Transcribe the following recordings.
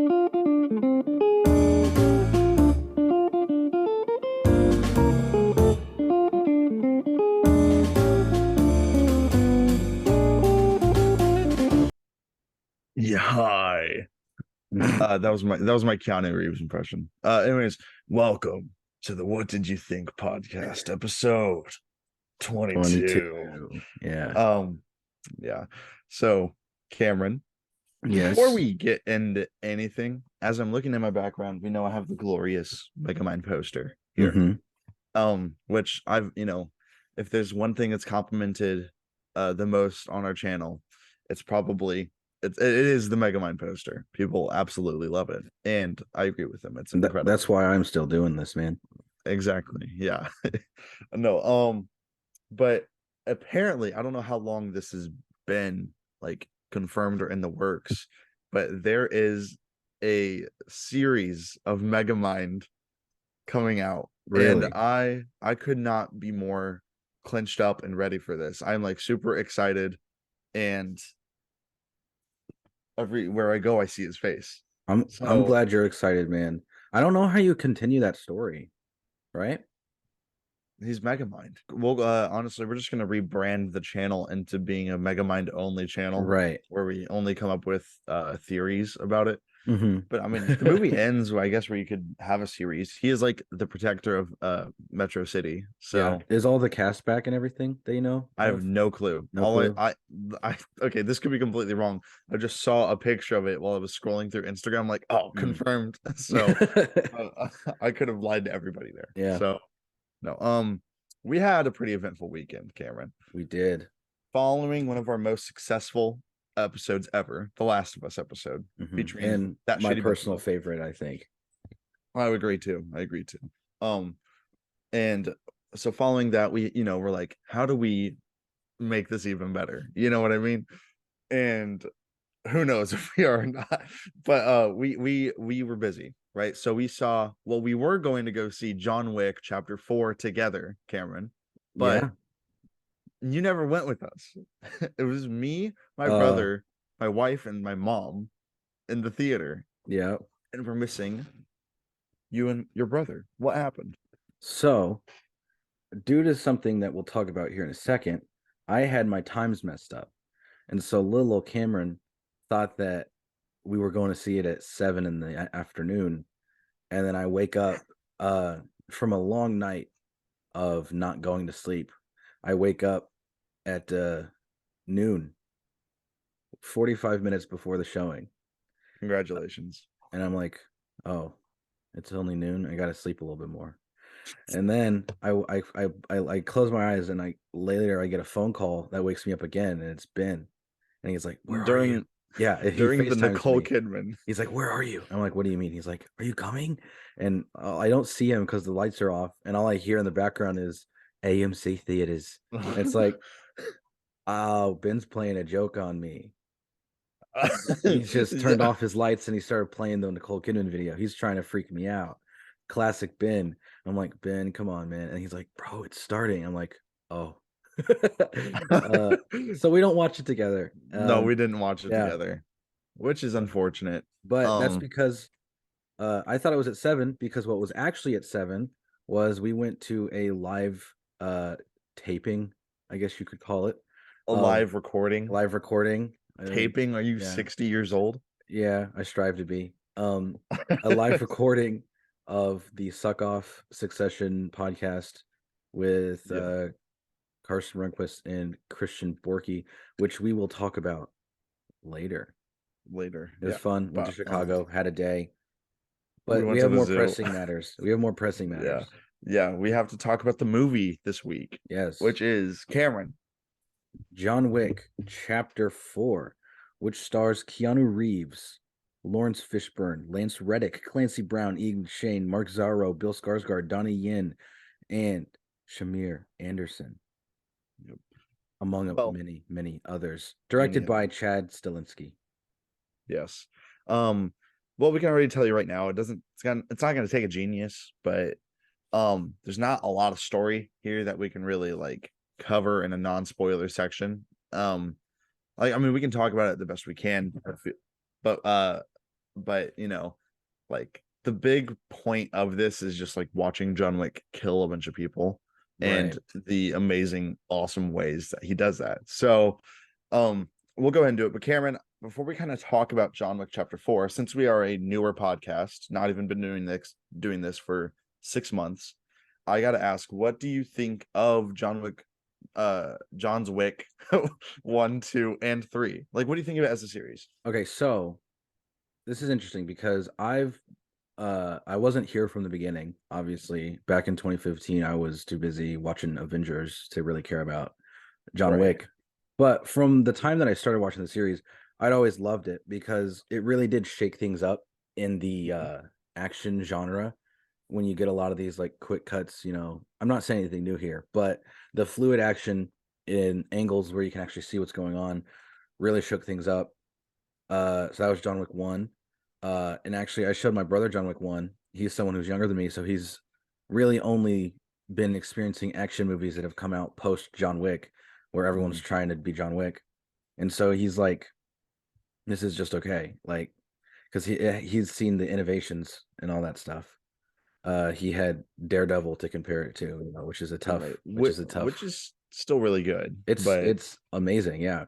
Yeah, hi. That was my Keanu Reeves impression. Anyways, welcome to the What Did You Think podcast, episode 22. 22. Yeah. Yeah. So, Cameron, before Yes. we get into anything, as I'm looking at my background, we know I have the glorious Megamind poster here. Mm-hmm. Which if there's one thing that's complimented the most on our channel, it's probably it is the Megamind poster. People absolutely love it, and I agree with them. It's incredible. That's why I'm still doing this, man. Exactly. Yeah. No, but apparently, I don't know how long this has been like confirmed or in the works, but there is a series of Megamind coming out. And Really? I could not be more clenched up and ready for this. I'm like super excited, and everywhere I go I see his face. I'm glad you're excited, man. I don't know how you continue that story, right? He's Megamind. Well, honestly, we're just gonna rebrand the channel into being a Megamind only channel, Right. where we only come up with theories about it. Mm-hmm. But I mean, the movie ends, I guess, where you could have a series. He is like the protector of Metro City. Yeah. So Is all the cast back and everything that you know I have of? no clue. No clue. Okay, this could be completely wrong. I just saw a picture of it while I was scrolling through Instagram, like, oh, confirmed. So I could have lied to everybody there. Yeah. So no, we had a pretty eventful weekend, Cameron. We did. Following one of our most successful episodes ever, the Last of Us episode, featuring And that my shitty personal buffalo. favorite, I think. I agree too. And so following that, we're like, how do we make this even better? You know what I mean? And who knows if we are or not, but we were busy, right? So we were going to go see John Wick chapter 4 together, Cameron, but Yeah. you never went with us. It was me, my Uh, brother, my wife, and my mom in the theater, yeah. and we're missing you and your brother. What happened? So, due to something that we'll talk about here in a second, I had my times messed up. And so little old Cameron thought that we were going to see it at 7 in the afternoon. And then I wake up from a long night of not going to sleep. I wake up at noon, 45 minutes before the showing. Congratulations. And I'm like, oh, it's only noon. I got to sleep a little bit more. And then I close my eyes, and I get a phone call that wakes me up again, and it's Ben. And he's like, "Where are you?" Yeah, he During the FaceTimes Nicole me. Kidman. He's like, "Where are you?" I'm like, "What do you mean?" He's like, "Are you coming?" And I don't see him because the lights are off, and all I hear in the background is AMC Theaters. It's like, oh, Ben's playing a joke on me. He's just turned Yeah. off his lights and he started playing the Nicole Kidman video. He's trying to freak me out. Classic Ben. I'm like, Ben, come on, man. And he's like, bro, it's starting. I'm like, oh. So we don't watch it together. No, we didn't watch it Yeah, together, which is unfortunate. but that's because I thought it was at 7, because what was actually at 7 was we went to a live taping, I guess you could call it. A live recording. Live recording. Taping? Are you 60 years old? Yeah, I strive to be. A live recording of the Suck Off Succession podcast with Carson Rehnquist and Christian Borky, which we will talk about later. Later. It was fun. Went to Chicago, had a day. But we went to have the more zoo. pressing matters. We have more pressing matters. Yeah, we have to talk about the movie this week. Yes. Which is Cameron. John Wick, Chapter 4, which stars Keanu Reeves, Laurence Fishburne, Lance Reddick, Clancy Brown, Ian McShane, Mark Zarro, Bill Skarsgård, Donnie Yen, and Shamier Anderson, among many, many others. Directed by Chad Stahelski. Yes. Well, we can already tell you right now, it's not going to take a genius, but there's not a lot of story here that we can really like cover in a non-spoiler section. We can talk about it the best we can, but but like the big point of this is just like watching John Wick kill a bunch of people Right. and the amazing, awesome ways that he does that. So, we'll go ahead and do it. But Cameron, before we kind of talk about John Wick Chapter 4, since we are a newer podcast, not even been doing this for 6 months, I gotta ask, what do you think of John's Wick 1, 2, and 3? Like, what do you think of it as a series? Okay, so this is interesting because I wasn't here from the beginning. Obviously, back in 2015, I was too busy watching Avengers to really care about John Right. Wick. But from the time that I started watching the series, I'd always loved it because it really did shake things up in the action genre. When you get a lot of these like quick cuts, I'm not saying anything new here, but the fluid action in angles where you can actually see what's going on really shook things up. So that was John Wick 1. And actually, I showed my brother John Wick 1. He's someone who's younger than me, so he's really only been experiencing action movies that have come out post John Wick, where everyone's Mhm. trying to be John Wick. And so he's like, this is just okay. Like, because he's seen the innovations and all that stuff. He had Daredevil to compare it to, which is a Right. tough, Which is still really good, but it's amazing, yeah.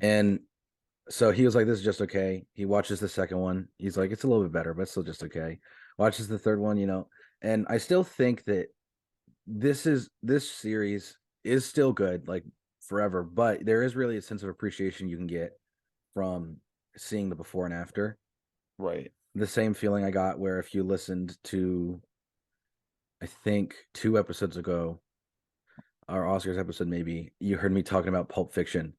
And so he was like, this is just okay. He watches the second one. He's like, it's a little bit better, but still just okay. Watches the third one, and I still think that this series is still good, like forever, but there is really a sense of appreciation you can get from seeing the before and after. right. The same feeling I got where if you listened to, I think 2 episodes ago, our Oscars episode, maybe you heard me talking about Pulp Fiction,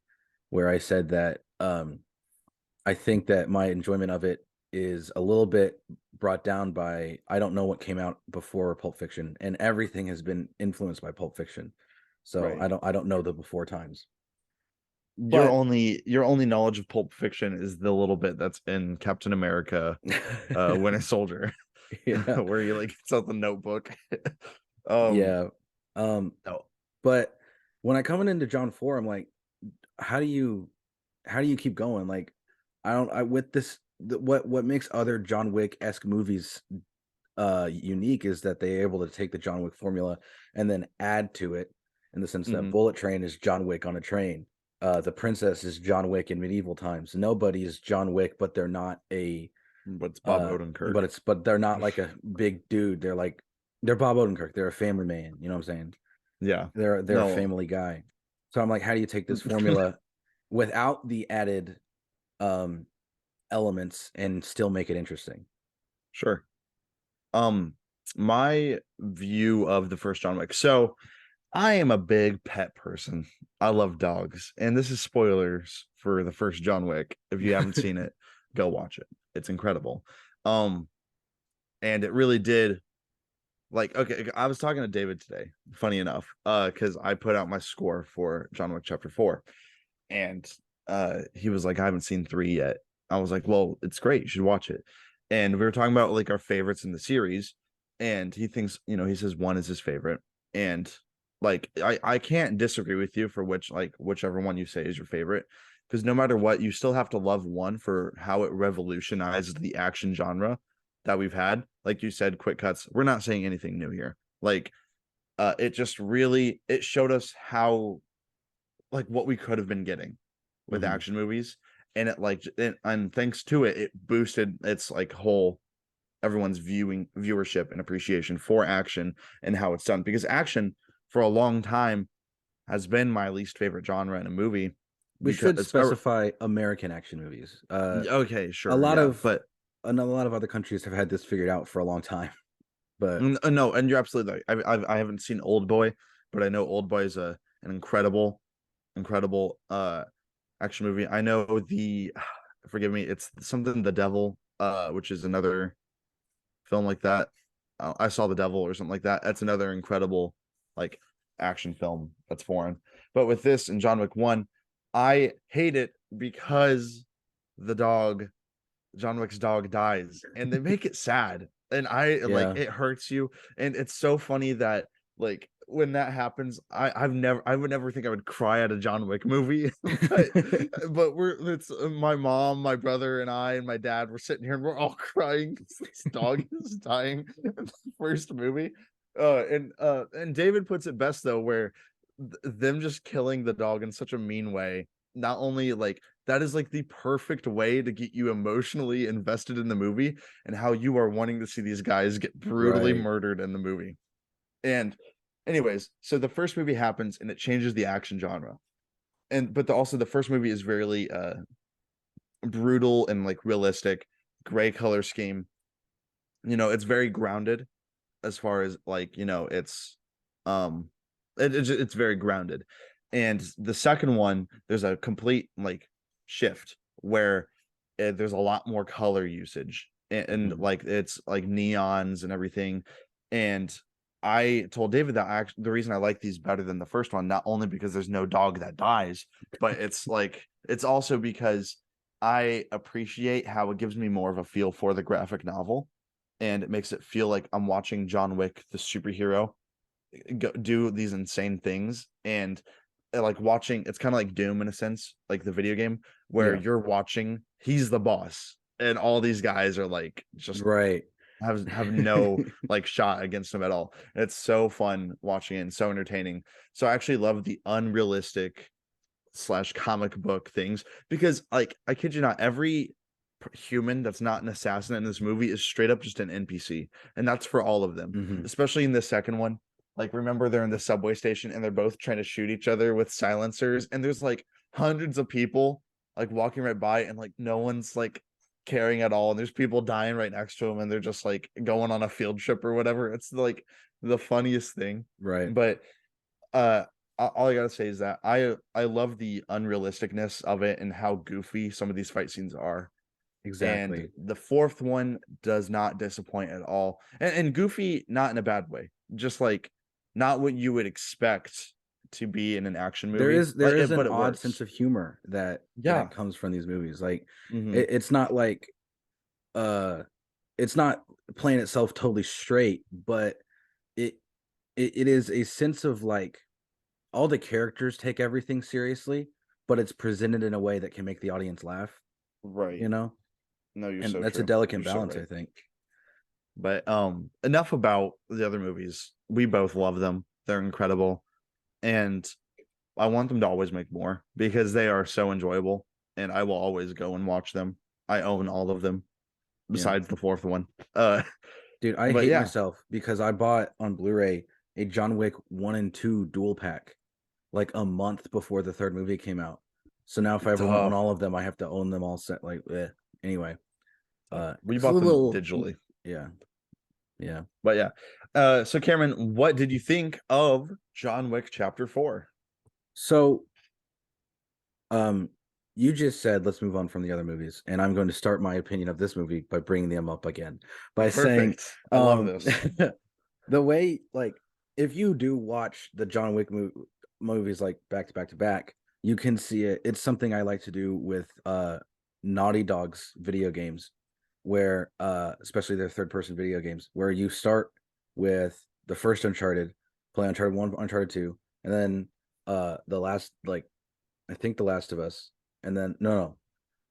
where I said that I think that my enjoyment of it is a little bit brought down by I don't know what came out before Pulp Fiction, and everything has been influenced by Pulp Fiction. So Right. I don't know the before times. Your But only knowledge of Pulp Fiction is the little bit that's in Captain America, Winter Soldier, yeah, where he like gets out the notebook. um, yeah. Um, no, but when I coming into John 4, I'm like, how do you keep going? Like, I don't I with this what makes other John Wick-esque movies unique is that they're able to take the John Wick formula and then add to it in the sense that mhm, Bullet Train is John Wick on a train. The Princess is John Wick in medieval times. Nobody is John Wick, but they're not but it's Bob Odenkirk. but they're not like a big dude. They're Bob Odenkirk. They're a family man. You know what I'm saying? Yeah, They're a no, family guy. So I'm like, how do you take this formula without the added um elements and still make it interesting? sure. Um, my view of the first John Wick. So I am a big pet person. I love dogs, and this is spoilers for the first John Wick. If you haven't seen it, go watch it. It's incredible. Um, and it really did. Like, okay, I was talking to David today, funny enough, because I put out my score for John Wick Chapter 4, and he was like, I haven't seen 3 yet. I was like, well, it's great, you should watch it. And we were talking about like our favorites in the series, and he thinks, he says 1 is his favorite. And like I can't disagree with you for whichever one you say is your favorite, because no matter what, you still have to love 1 for how it revolutionized the action genre that we've had. Like you said, quick cuts. We're not saying anything new here. Like it just really it showed us how like what we could have been getting with Mhm. action movies, and and thanks to it, it boosted its like whole everyone's viewership and appreciation for action and how it's done, because action for a long time has been my least favorite genre in a movie We should because specify American action movies. okay, A sure, lot yeah, of but a lot of other countries have had this figured out for a long time. But no, and you're absolutely right. I haven't seen Old Boy, but I know Old Boy is an incredible action movie. I know the forgive me, it's something The Devil, which is another film like that. I saw The Devil or something like that. That's another incredible like action film that's foreign. But with this and John Wick 1, I hate it because the dog, John Wick's dog, dies, and they make it sad. And I like yeah, it hurts you. And it's so funny that like when that happens, I would never think I would cry at a John Wick movie, but it's my mom, my brother, and I and my dad were sitting here and we're all crying 'cause this dog is dying in the first movie. And David puts it best though, where them just killing the dog in such a mean way, not only like that is like the perfect way to get you emotionally invested in the movie and how you are wanting to see these guys get brutally Right. murdered in the movie. And anyways, so the first movie happens and it changes the action genre. And but also the first movie is very brutal and like realistic, gray color scheme. It's very grounded as far as like, it's very grounded. And the second one, there's a complete like shift where there's a lot more color usage and Mhm. like it's like neons and everything. And I told David that actually the reason I like these better than the first one, not only because there's no dog that dies, but it's also because I appreciate how it gives me more of a feel for the graphic novel, and it makes it feel like I'm watching John Wick, the superhero, do these insane things. And like watching, it's kind of like Doom in a sense, like the video game, where Yeah. you're watching, he's the boss, and all these guys are like just Right. have no like shot against him at all. And it's so fun watching it and so entertaining. So I actually love the unrealistic slash comic book things, because like I kid you not, every human that's not an assassin in this movie is straight up just an NPC, and that's for all of them, Mhm. especially in the second one. Like remember they're in the subway station and they're both trying to shoot each other with silencers, and there's like hundreds of people like walking right by and like no one's like caring at all, and there's people dying right next to them and they're just like going on a field trip or whatever. It's like the funniest thing. Right. But uh all I gotta say is that I love the unrealisticness of it and how goofy some of these fight scenes are. And Exactly. the fourth one does not disappoint at all. And goofy, not in a bad way, just like not what you would expect to be in an action There movie. is Like there is an but it odd sense works. of humor that Yeah. comes from these movies. Like Hmm. it's not like uh it's not playing itself totally straight, but it it is a sense of like all the characters take everything seriously, but it's presented in a way that can make the audience laugh, Right. you know? No, you're And so that's a true. delicate You're so balance, right. I think. But enough about the other movies. We both love them. They're incredible. And I want them to always make more because they are so enjoyable, and I will always go and watch them. I own all of them Yeah. besides the fourth one. Uh, Dude, I but hate yeah, myself because I bought on Blu-ray a John Wick 1 and 2 dual pack like a month before the third movie came out. So now if I ever want to own tough, all of them, I have to own them all set like anyway. tough. We It's a bought them little digitally, yeah. Yeah. but yeah. So Cameron, what did you think of John Wick Chapter 4? So um you just said let's move on from the other movies, and I'm going to start my opinion of this movie by bringing them up again by saying Perfect. I love this. the way like if you do watch the John Wick movies like back to back to back, you can see it. It's something I like to do with Naughty Dog's video games, where especially their third person video games, where you start with the first Uncharted, play Uncharted 1, Uncharted 2, and then the last like I think The Last of Us, and then no,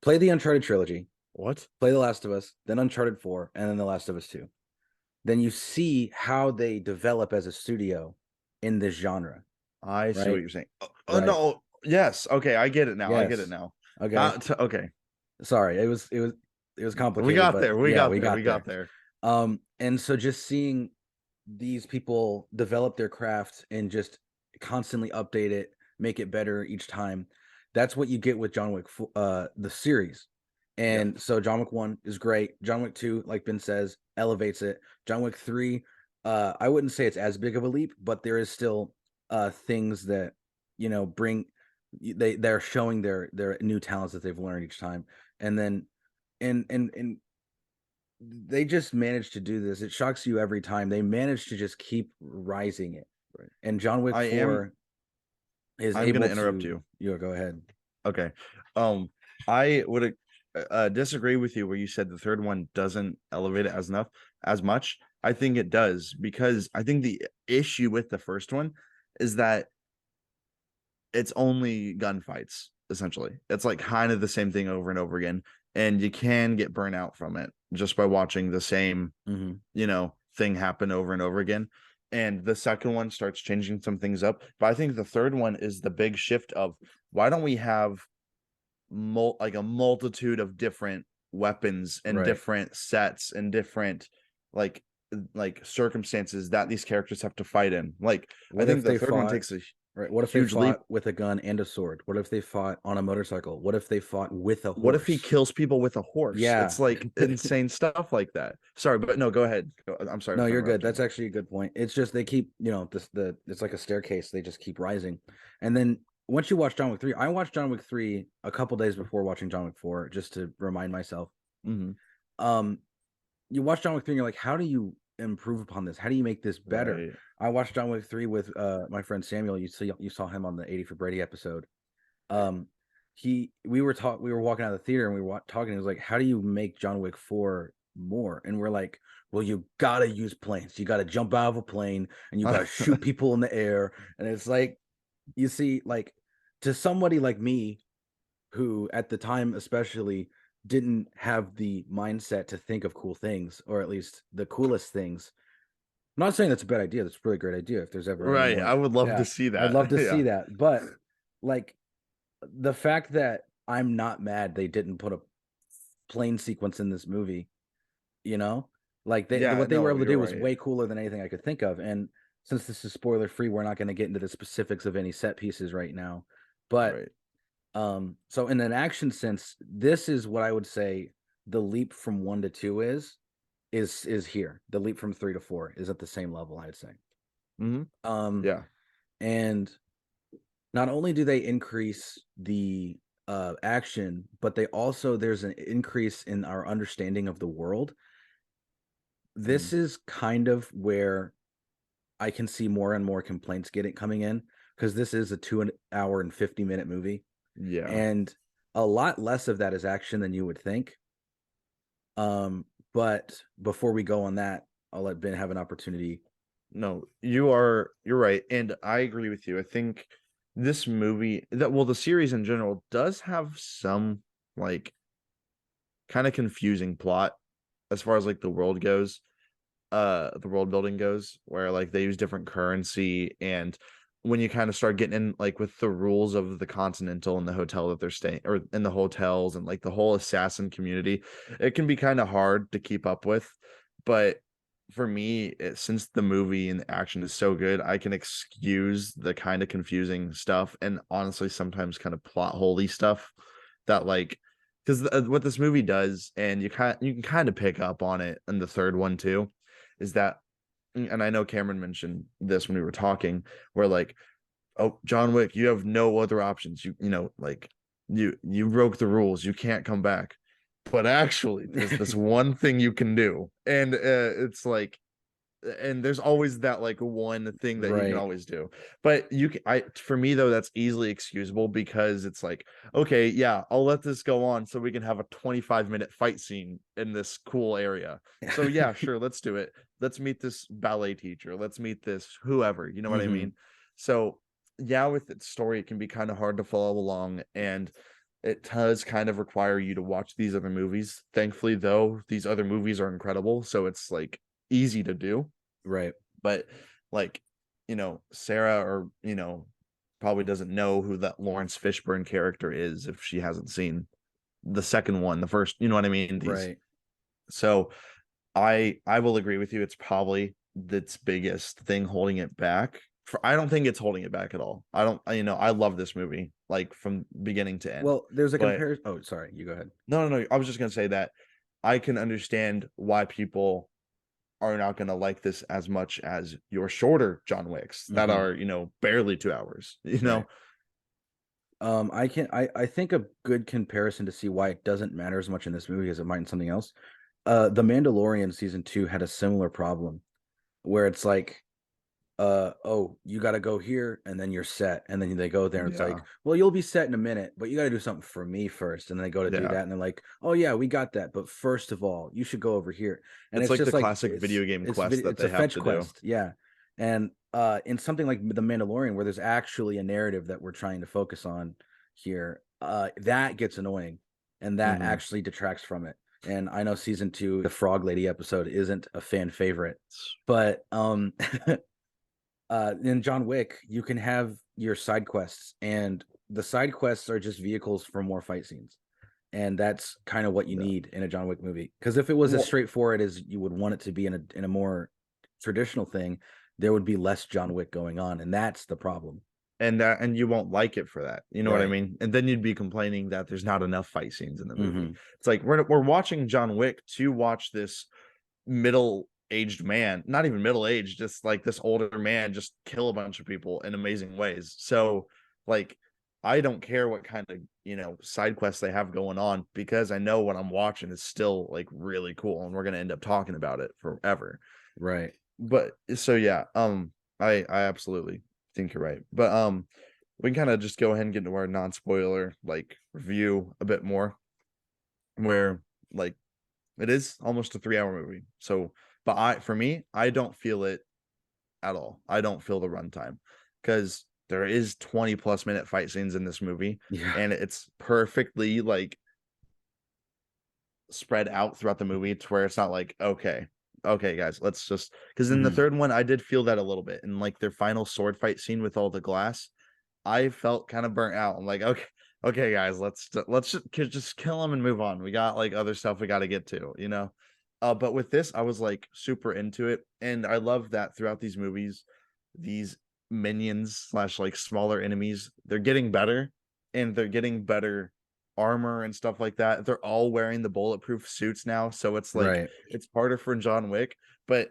play the Uncharted trilogy, What? play The Last of Us, then Uncharted 4, and then The Last of Us 2. Then you see how they develop as a studio in this genre, I see what right? you're saying. Oh Right. no. Yes. Okay. I get it now. I get it Yes. now. Okay. Okay. Sorry. It was We complicated, got but there. We yeah, got we there. We got got there. there. And so just seeing these people develop their craft and just constantly update it, make it better each time. That's what you get with John Wick, the series. Yeah. And so John Wick 1 is great. John Wick 2, like Ben says, elevates it. John Wick 3, I wouldn't say it's as big of a leap, but there is still things that, bring they're showing their new talents that they've learned each time. And then and they just managed to do this. It shocks you every time. They managed to just keep rising it. Right. And John Wick I am 4 is I'm gonna able interrupt to you. go ahead. Okay. I would disagree with you where you said the third one doesn't elevate it as much. I think it does, because I think the issue with the first one is that it's only gunfights, essentially. It's like kind of the same thing over and over again, and you can get burnt out from it just by watching the same thing happen over and over again. And the second one starts changing some things up, but I think the third one is the big shift of, why don't we have like a multitude of different weapons and Right. different sets and different like circumstances that these characters have to fight in. Like, What I think if the they third one fought? takes a Right. What if they huge leap. fought with a gun and a sword? What if they fought on a motorcycle? What if they fought with a What if he horse? kills people with a horse? Yeah. It's like insane stuff like that. Sorry, but no, go ahead. I'm sorry No, for you're good. interrupting. That's actually a good point. It's just they keep, it's like a staircase. They just keep rising. And then once you watch John Wick 3, I watched John Wick 3 a couple days before watching John Wick 4, just to remind myself. Mhm. You watch John Wick 3 and you're like, how do you improve upon this? How do you make this better? Right. I watched John Wick 3 with my friend Samuel. You saw him on the 80 for Brady episode. We were walking out of the theater and we were talking. He was like, how do you make John Wick 4 more? And we're like, well, you gotta use planes. You gotta jump out of a plane and you gotta shoot people in the air. And it's like, you see, like, to somebody like me, who at the time especially didn't have the mindset to think of cool things, or at least the coolest things. I'm not saying that's a bad idea. That's a really great idea. If there's ever any Right. more, I would love yeah, to see I'd that. love to see Yeah. that. But like, the fact that I'm not mad they didn't put a plane sequence in this movie, like Yeah, what they were no, able to you're do was right. way cooler than anything I could think of. And since this is spoiler free, we're not going to get into the specifics of any set pieces right now. But Right. so in an action sense, this is what I would say the leap from 1 to 2 is here. The leap from 3 to 4 is at the same level, I'd say. Yeah. And not only do they increase the action, but there's an increase in our understanding of the world. This is kind of where I can see more and more complaints coming in, because this is a 2 hour and 50-minute movie. Yeah. And a lot less of that is action than you would think. But before we go on that, I'll let Ben have an opportunity. No, you're right. And I agree with you. I think this movie, the series in general does have some like kind of confusing plot as far as like the world goes, the world building goes, where like they use different currency, and when you kind of start getting in like with the rules of the Continental and the hotel that they're staying, or in the hotels, and like the whole assassin community, it can be kind of hard to keep up with. But for me, since the movie and the action is so good, I can excuse the kind of confusing stuff, and honestly sometimes kind of plot holey stuff that like, because what this movie does, and you can kind of pick up on it in the third one too, is that, and I know Cameron mentioned this when we were talking, where like, oh, John Wick, you have no other options. Like you broke the rules. You can't come back. But actually, there's this one thing you can do, and it's like, and there's always that like one thing that you can Right. always do. But for me though, that's easily excusable, because it's like, okay, yeah, I'll let this go on so we can have a 25-minute fight scene in this cool area. So yeah, sure, let's do it. Let's meet this ballet teacher. Let's meet this whoever, you know what I mean? So yeah, with its story, it can be kind of hard to follow along, and it does kind of require you to watch these other movies. Thankfully, though, these other movies are incredible, so it's like easy to do. Right. But like, Sarah, or probably doesn't know who that Laurence Fishburne character is if she hasn't seen the second one, the first, you know what I mean? Right. So I will agree with you. It's probably its biggest thing holding it back. I don't think it's holding it back at all. I don't, I love this movie like from beginning to end. Well, there's a But comparison. Oh, sorry, you go ahead. no. I was just gonna say that I can understand why people are not gonna like this as much as your shorter John Wicks that are, barely 2 hours. Right. I think a good comparison to see why it doesn't matter as much in this movie as it might in something else. The Mandalorian season 2 had a similar problem, where it's like, oh, you got to go here and then you're set. And then they go there and it's like, Yeah. well, you'll be set in a minute, but you got to do something for me first. And then they go to do Yeah. that and they're like, oh yeah, we got that. But first of all, you should go over here. And It's it's like just the like, classic video game quest that it's a they have fetch to do. quest. Yeah. And in something like The Mandalorian, where there's actually a narrative that we're trying to focus on here, that gets annoying and that Mhm. actually detracts from it. And I know season 2, the Frog Lady episode isn't a fan favorite, but in John Wick, you can have your side quests, and the side quests are just vehicles for more fight scenes. And that's kind of what you Yeah. need in a John Wick movie. Because if it was as Well, straightforward as you would want it to be in a more traditional thing, there would be less John Wick going on, and that's the problem. and you won't like it for that. You know what I Right. mean? And then you'd be complaining that there's not enough fight scenes in the movie. Mm-hmm. It's like we're watching John Wick to watch this middle-aged man, not even middle-aged, just like this older man just kill a bunch of people in amazing ways. So like I don't care what kind of, side quests they have going on, because I know what I'm watching is still like really cool and we're going to end up talking about it forever. Right. But so yeah, I absolutely think you're right. But we can kind of just go ahead and get into our non-spoiler like review a bit more, where like it is almost a 3-hour movie. So, but for me, I don't feel it at all. I don't feel the runtime, because there is 20 plus minute fight scenes in this movie, Yeah. and it's perfectly like spread out throughout the movie to where it's not like, okay guys, let's just, because in the Mm-hmm. third one I did feel that a little bit, and like their final sword fight scene with all the glass, I felt kind of burnt out. I'm like, okay guys, let's just kill him and move on. We got like other stuff we got to get to. But with this I was like super into it, and I love that throughout these movies, these minions slash like smaller enemies, they're getting better, and they're getting better armor and stuff like that. They're all wearing the bulletproof suits now, so it's like Right. it's harder for John Wick. But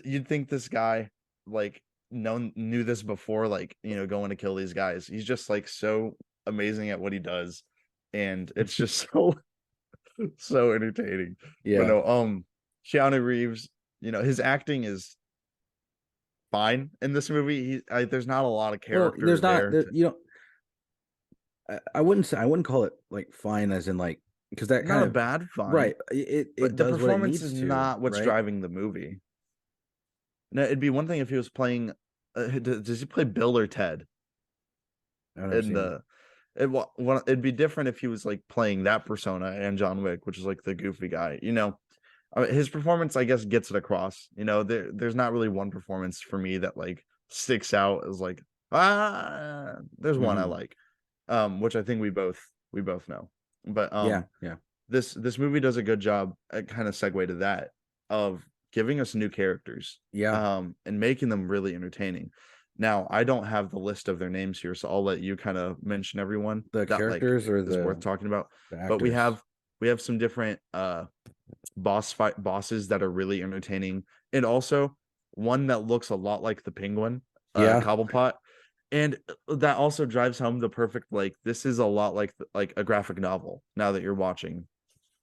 you'd think this guy like knew this before, like, going to kill these guys. He's just like so amazing at what he does, and it's just so entertaining. But Yeah. no, Keanu Reeves, his acting is fine in this movie. There's not a lot of Well, character there's not there there, to, I wouldn't say, I wouldn't call it like fine as in like, because that kind not a of, bad fine, right, it but the does what it performance needs is to, not what's right? driving the movie. No, it'd be one thing if he was playing. Does he play Bill or Ted I've never in seen it. the? It'd be different if he was like playing that persona and John Wick, which is like the goofy guy. His performance, I guess, gets it across. There's not really one performance for me that like sticks out as like, there's one I Mm-hmm. like, which I think we both know. But Yeah, yeah, this movie does a good job at kind of segue to that, of giving us new characters, yeah. and making them really entertaining. Now, I don't have the list of their names here, so I'll let you kind of mention everyone The that like characters or is worth talking about. the But we actors? have some different bosses that are really entertaining, and also one that looks a lot like the Penguin, Yeah. Cobblepot, and that also drives home the perfect, like, this is a lot like a graphic novel. Now that you're watching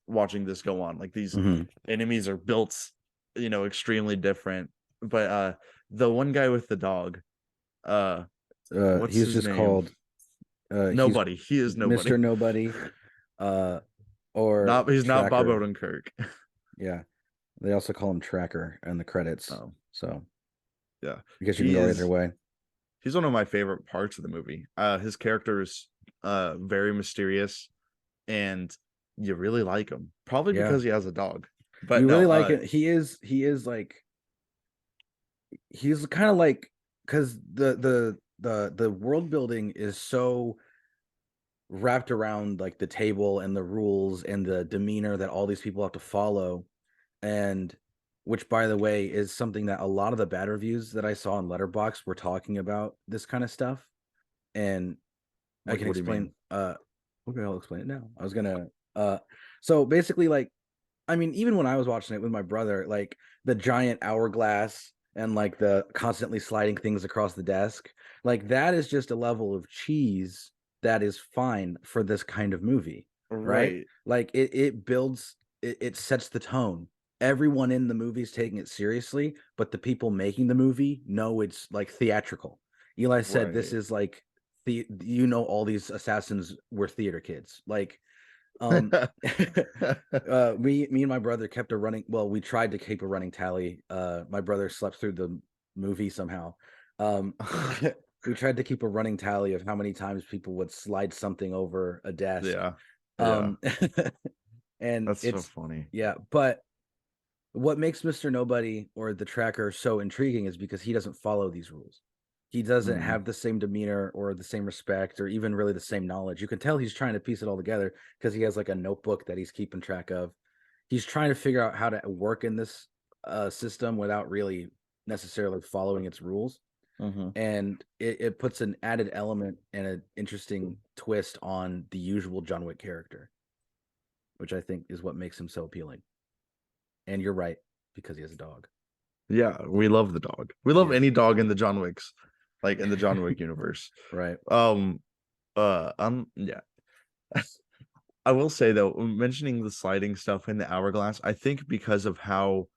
this go on, like these Mm-hmm. enemies are built, extremely different. But the one guy with the dog, uh what's He's his just name? called he's Nobody. He is nobody. Mr. Nobody, uh, or He's not Bob Tracker. Odenkirk. Yeah, they also call him Tracker in the credits. Oh, So yeah. I guess you can He go either is way. he's one of my favorite parts of the movie. His character is very mysterious, and you really like him. Probably Yeah, because he has a dog. But you no, really like it. He is like, he's kind of like, because the world building is so wrapped around like the table and the rules and the demeanor that all these people have to follow, and which, by the way, is something that a lot of the bad reviews that I saw on Letterboxd were talking about, this kind of stuff. And I can what do you explain. mean? Okay, I'll explain it now. I was gonna. So basically, like, I mean, even when I was watching it with my brother, like the giant hourglass and like the constantly sliding things across the desk, like that is just a level of cheese that is fine for this kind of movie, right? Right. Like it builds, it sets the tone. everyone in the movie is taking it seriously, but the people making the movie know it's like theatrical. Eli said this Right. is like all these assassins were theater kids. Like um me and my brother kept a running we tried to keep a running tally. My brother slept through the movie somehow. Um we tried to keep a running tally of how many times people would slide something over a desk. Yeah. Yeah. Um and That's so it's funny. yeah, but what makes Mr. Nobody or the tracker so intriguing is because he doesn't follow these rules. He doesn't Mm, have the same demeanor or the same respect or even really the same knowledge. You can tell he's trying to piece it all together because he has like a notebook that he's keeping track of. He's trying to figure out how to work in this system without really necessarily following its rules. mhm. And it puts an added element and an interesting twist on the usual John Wick character, which I think is what makes him so appealing. And you're right, because he has a dog. Yeah, we love the dog. We love Yes. any dog in the John Wicks, like in the John Wick universe. Right. Um, yeah. I will say though, mentioning the sliding stuff in the hourglass, I think because of how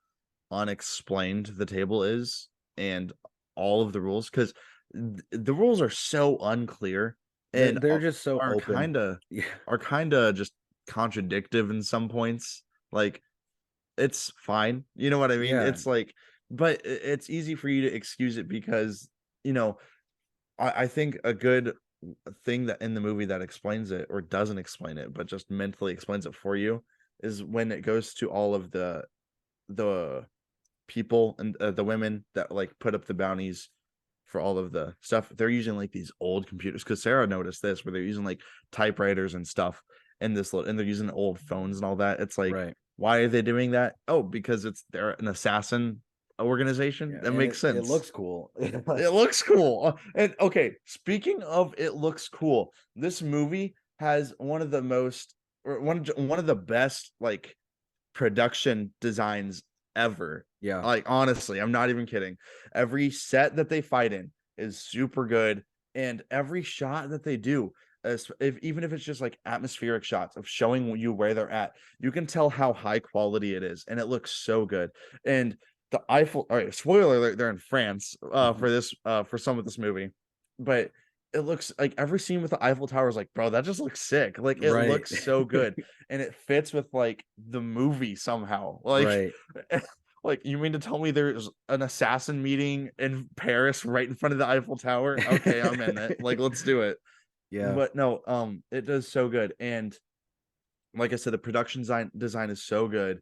unexplained the table is and all of the rules, because the rules are so unclear and They're just so are open. kind of Yeah. just contradictive in some points. Like it's fine. You know what I mean? Yeah. It's like, but it's easy for you to excuse it because, you know, I think a good thing that in the movie that explains it or doesn't explain it, but just mentally explains it for you is when it goes to all of the people and the women that like put up the bounties for all of the stuff. They're using like these old computers because Sarah noticed this where they're using like typewriters and stuff and and they're using old phones and all that. It's like, Right. why are they doing that? Oh, because they're an assassin organization. Yeah. That And makes it sense. looks cool. It looks cool. And okay, speaking of it looks cool, this movie has one of the most or one of the best like production designs ever. Yeah. Like honestly, I'm not even kidding. Every set that they fight in is super good, and every shot that they do, even if it's just like atmospheric shots of showing you where they're at, you can tell how high quality it is, and it looks so good. And the Eiffel, all right, spoiler alert, they're in France Mhm. for this for some of this movie, but it looks like every scene with the Eiffel Tower is like, bro, that just looks sick. Like it Right. looks so good and it fits with like the movie somehow. Like, Right. like you mean to tell me there's an assassin meeting in Paris right in front of the Eiffel Tower? Okay, I'm in it. Like, let's do it. Yeah. But no, it does so good. And like I said, the production design is so good.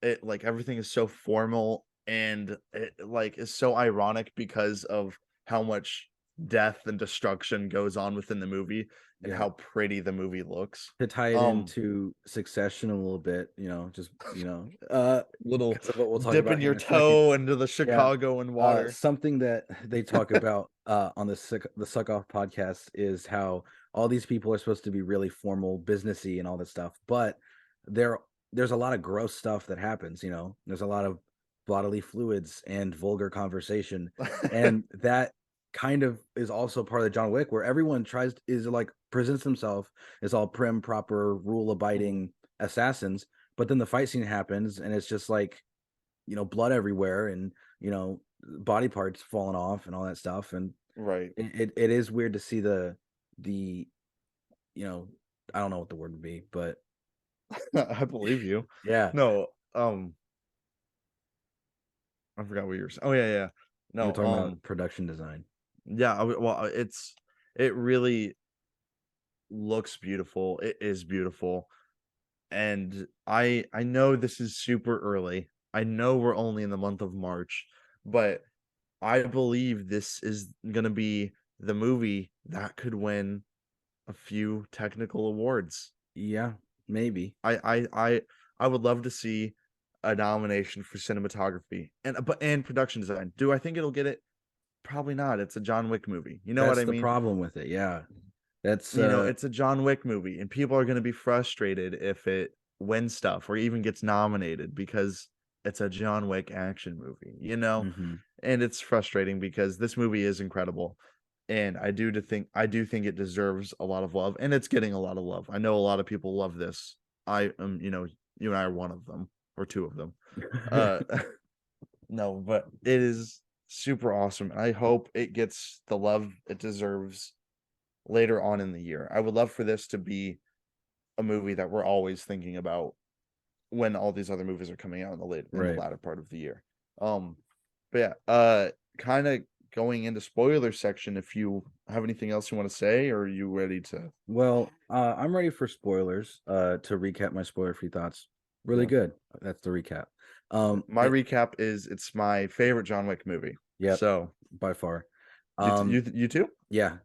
It like everything is so formal and it like is so ironic because of how much death and destruction goes on within the movie and Yeah. how pretty the movie looks. To tie it Um into Succession a little bit, just little because of what we'll talk about dipping here your in a second. toe into the Yeah. Chicagoan water. Something that they talk about on the Suck Off podcast is how all these people are supposed to be really formal, businessy, and all this stuff, but there there's a lot of gross stuff that happens. There's a lot of bodily fluids and vulgar conversation, and that kind of is also part of the John Wick, where everyone is like presents themselves as all prim, proper, rule abiding assassins, but then the fight scene happens, and it's just like blood everywhere and body parts falling off and all that stuff. And Right. it is weird to see the you know I don't know what the word would be, but I believe you. yeah, No, I forgot what you were saying. Oh yeah, yeah. you were No, talking about production design. yeah, well, it really looks beautiful. It is beautiful. And I know this is super early. I know we're only in the month of March, but I believe this is gonna be the movie that could win a few technical awards. Yeah, maybe. I would love to see a nomination for cinematography and production design. Do I think it'll get it? Probably not. It's a John Wick movie. You know what That's I the mean? problem with it. Yeah, that's It's a John Wick movie, and people are going to be frustrated if it wins stuff or even gets nominated because it's a John Wick action movie, mhm. and it's frustrating because this movie is incredible, and I do think it deserves a lot of love, and it's getting a lot of love. I know a lot of people love this. You and I are one of them. or two of them. Uh, no, but it is super awesome. I hope it gets the love it deserves later on in the year. I would love for this to be a movie that we're always thinking about when all these other movies are coming out in the Right. latter part of the year. But yeah, kind of going into spoiler section. If you have anything else you want to say, or are you ready to? Well, I'm ready for spoilers. To recap my spoiler-free thoughts. Really Yeah. good. That's the recap. My recap is it's my favorite John Wick movie. Yep, So by far. you too? Yeah.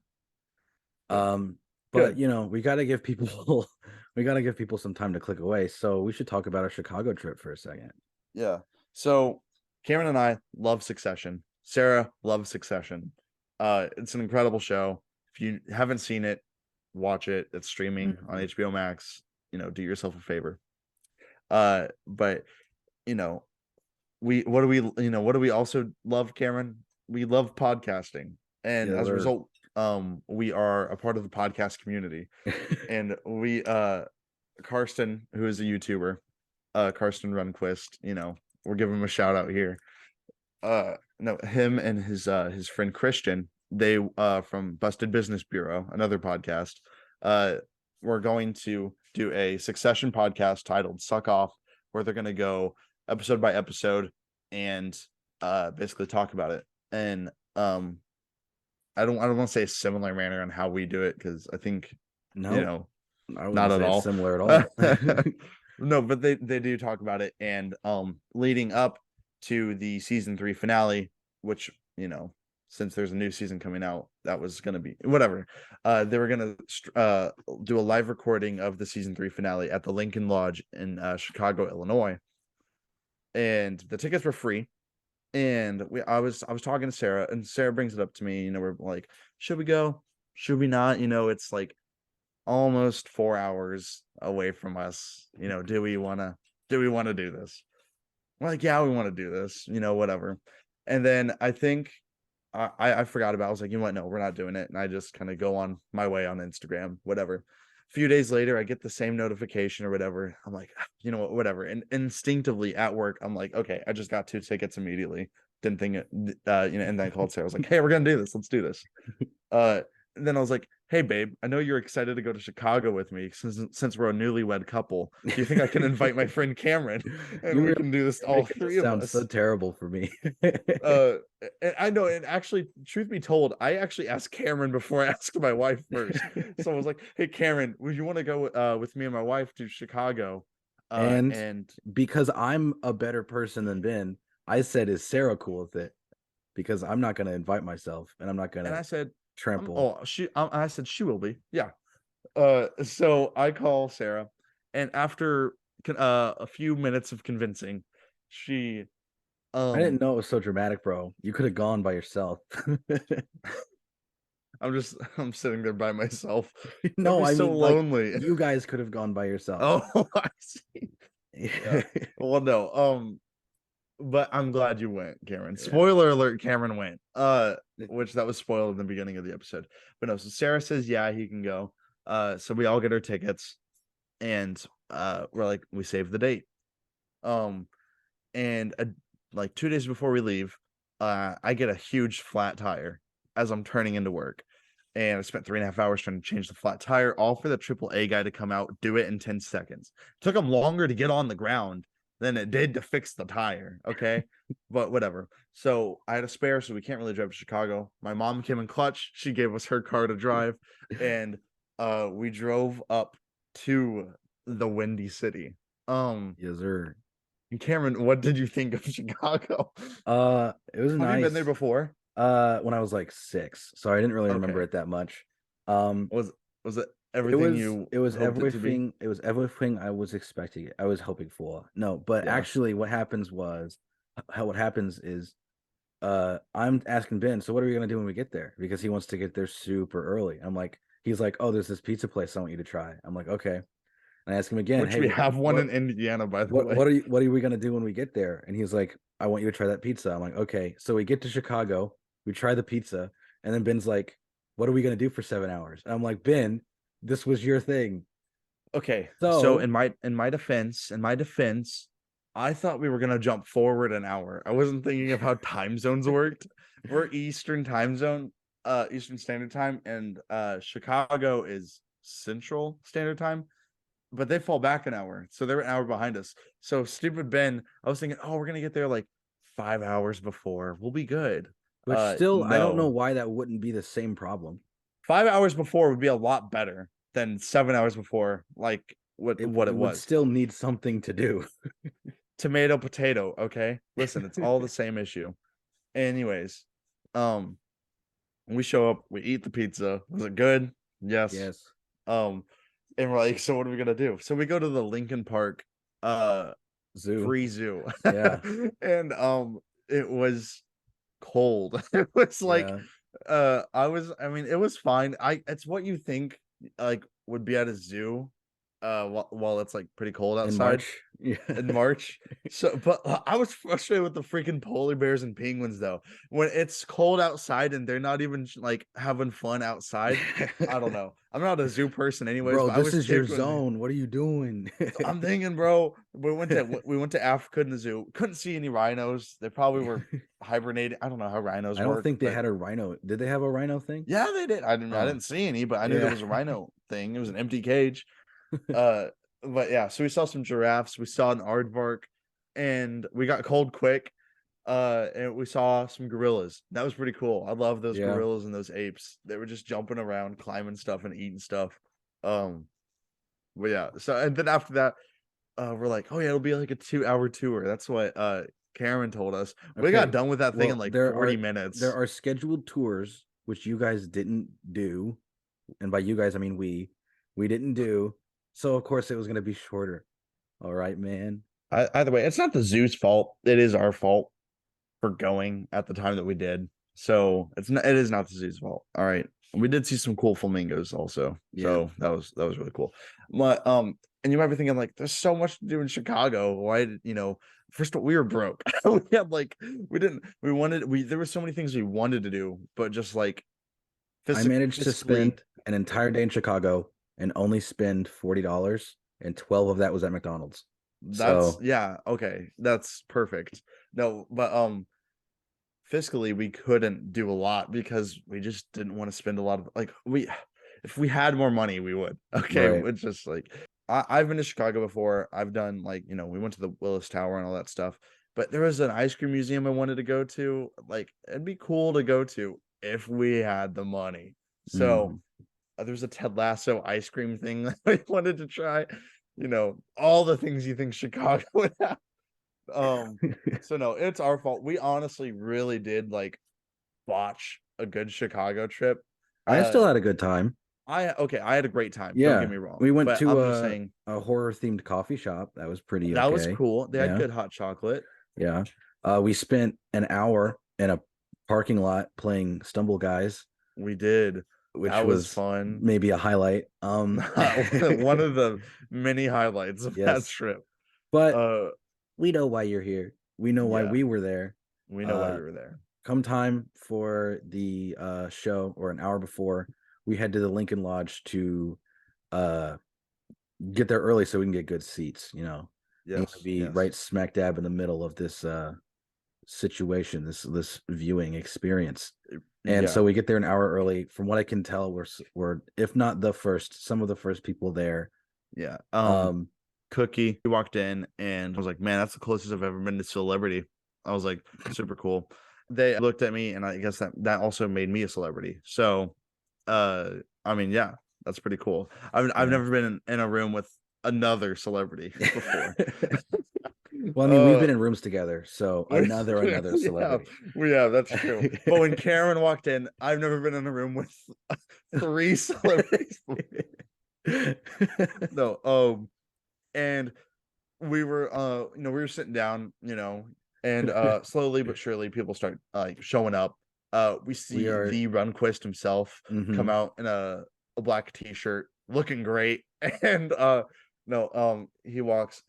Good. But Good. you know, we got to give people we got to give people some time to click away. So we should talk about our Chicago trip for a second. Yeah. So Cameron and I love Succession. Sarah loves Succession. It's an incredible show. If you haven't seen it, watch it. It's streaming on Mhm. HBO Max. Do yourself a favor. But you know, what do we also love, Cameron? We love podcasting. And Yes, as a sir. result, we are a part of the podcast community. And we Karsten, who is a YouTuber, Karsten Runquist, we're giving him a shout out here. No, him and his friend Christian, they from Busted Business Bureau, another podcast, we're going to do a Succession podcast titled Suck Off, where they're gonna go episode by episode and basically talk about it. And I don't want to say a similar manner on how we do it, because I think, you No, know, I not wouldn't at say it's all. similar at all. No, but they do talk about it. And leading up to the season 3 finale, which, since there's a new season coming out, that was going to be whatever. They were going to do a live recording of the season 3 finale at the Lincoln Lodge in Chicago, Illinois. And the tickets were free. And I was talking to Sarah, and Sarah brings it up to me. We're like, should we go? Should we not? It's like almost 4 hours away from us. Do we want to do this? We're like, yeah, we want to do this, whatever. And then I think I forgot about it. I was like, you know what? No, we're not doing it. And I just kind of go on my way on Instagram, whatever. A few days later, I get the same notification or whatever. I'm like, you know what, whatever. And instinctively at work, I'm like, okay, I just got 2 tickets immediately. Didn't think it, and then I called Sarah. I was like, hey, we're gonna do this. Let's do this. Uh, and then I was like, hey, babe, I know you're excited to go to Chicago with me since we're a newlywed couple. Do you think I can invite my friend Cameron and You we really can do this, all make it 3 just of sound so us? terrible for me. uh and I know, and actually, truth be told, I actually asked Cameron before I asked my wife first. So I was like, hey, Cameron, would you want to go with me and my wife to Chicago? And And because I'm a better person than Ben, I said, is Sarah cool with it? Because I'm not going to invite myself and I'm not going and I to said, trample. oh, I said she will be, yeah. So I call Sarah, and after a few minutes of convincing, she I um didn't know it was so dramatic, bro. You could have gone by yourself. I'm sitting there by myself. That'd No, be I so mean, like, lonely. you guys could have gone by yourself. Oh, I see. Yeah. Well, no. But I'm glad you went, Cameron. Yeah. Spoiler alert, Cameron went. Which that was spoiled in the beginning of the episode. But no, so Sarah says, yeah, he can go. So we all get our tickets, and we're like, we save the date. Um, and like 2 days before we leave, I get a huge flat tire as I'm turning into work. And I spent 3.5 hours trying to change the flat tire, all for the AAA guy to come out, do it in 10 seconds. It took him longer to get on the ground than it did to fix the tire. Okay. But whatever. So I had a spare, so we can't really drive to Chicago. My mom came in clutch. She gave us her car to drive. And we drove up to the Windy City. Yes, sir. Cameron, what did you think of Chicago? It was Have you been there nice. before? When I was like 6, so I didn't really remember Okay. it that much. Um, Was it it everything was you it was hoped it to be? everything. It was everything I was expecting. I was hoping for. No, but Yeah. actually, what happens is, I'm asking Ben, so what are we gonna do when we get there? Because he wants to get there super early. He's like, oh, there's this pizza place I want you to try. I'm like, okay. And I ask him again, Which hey, we have one in Indiana, by the way. what are we gonna do when we get there? And he's like, I want you to try that pizza. I'm like, okay. So we get to Chicago, we try the pizza, and then Ben's like, what are we gonna do for 7 hours? And I'm like, Ben, this was your thing. Okay. So So in my defense, I thought we were gonna jump forward an hour. I wasn't thinking of how time zones worked. We're Eastern time zone, Eastern Standard Time, and Chicago is Central Standard Time, but they fall back an hour, so they're an hour behind us. So stupid Ben, I was thinking, oh, we're gonna get there like 5 hours before. We'll be good. Which still, I don't know No, why that wouldn't be the same problem. 5 hours before would be a lot better than 7 hours before, like what It it would was. still need something to do. Tomato, potato. Okay, listen, it's all the same issue. Anyways, um, we show up, we eat the pizza. Was it good? Yes. Yes. Um, and we're like, so what are we gonna do? So we go to the Lincoln Park Zoo. free zoo. Yeah. And it was cold. It was like Yeah. I mean, it was fine. It's what you think like would be at a zoo while it's like pretty cold In outside March. Yeah. in March. So, but I was frustrated with the freaking polar bears and penguins though. When it's cold outside and they're not even like having fun outside. I don't know. I'm not a zoo person anyways, Bro, but I this was is your ticked when they. zone. What are you doing? I'm thinking, bro, we went to Africa in the zoo. Couldn't see any rhinos. They probably were hibernating. I don't know how rhinos I don't work, think they but had a rhino. Did they have a rhino thing? yeah, they did. I Oh, didn't see any, but I knew there yeah. was a rhino thing. It was an empty cage. Uh, but yeah, so we saw some giraffes, we saw an aardvark, and we got cold quick. And we saw some gorillas. That was pretty cool. I love those Yeah. gorillas and those apes. They were just jumping around, climbing stuff and eating stuff. Um, but yeah, so and then after that, we're like, oh yeah, it'll be like a 2 hour tour. That's what Karen told us. We got Okay. done with that thing in Well, like there 40 are there minutes. are scheduled tours which you guys didn't do, and by you guys I mean we didn't do. So of course it was going to be shorter. All right, man. Either way, it's not the zoo's fault. It is our fault for going at the time that we did. So it is not the zoo's fault. All right. We did see some cool flamingos also. Yeah. So that was really cool. But and you might be thinking like there's so much to do in Chicago. Why did first of all, we were broke. We had like there were so many things we wanted to do, but just like I managed to fiscally spend an entire day in Chicago and only spend $40, and 12 of that was at McDonald's. that's So yeah, okay. That's perfect. No, but fiscally we couldn't do a lot because we just didn't want to spend a lot of like we if we had more money we would. Okay, right. it's just like I've been to Chicago before. I've done like we went to the Willis Tower and all that stuff, but there was an ice cream museum I wanted to go to. Like it'd be cool to go to if we had the money. So Mhm. there's a Ted Lasso ice cream thing that I wanted to try. All the things you think Chicago would have. um, so no, it's our fault. We honestly really did like botch a good Chicago trip. I Uh, still had a good time. I had a great time. Don't get Yeah. me wrong, We went but to I'm just saying a horror themed coffee shop. That was pretty that was okay. cool. They had Yeah. good hot chocolate. Yeah. We spent an hour in a parking lot playing Stumble Guys, We did. which That was was fun. maybe a highlight. One of the many highlights of that Yes. trip. But Uh, we know why you're here. We know why yeah, we were there. we know why Uh, we were there. come time for the show, or an hour before, we head to the Lincoln Lodge to uh get there early so we can get good seats. And Yes, be yes, right smack dab in the middle of this situation, this viewing experience. And yeah. so we get there an hour early. From what I can tell, we're if not the first, some of the first people there. Yeah. Um, Cookie, he walked in and I was like, man, that's the closest I've ever been to celebrity. I was like, super cool. They looked at me and I guess that also made me a celebrity. So, I mean, yeah, that's pretty cool. I've yeah. never been in a room with another celebrity before. Well, I mean, we've uh, been in rooms together, so another yeah, celebrity. that's true. But when Karen walked in, I've never been in a room with three celebrities before. No, and we were we were sitting down, and slowly but surely people start like showing up. We We see are. the Runquist himself come Mhm. out in a black t-shirt, looking great. And no, he walks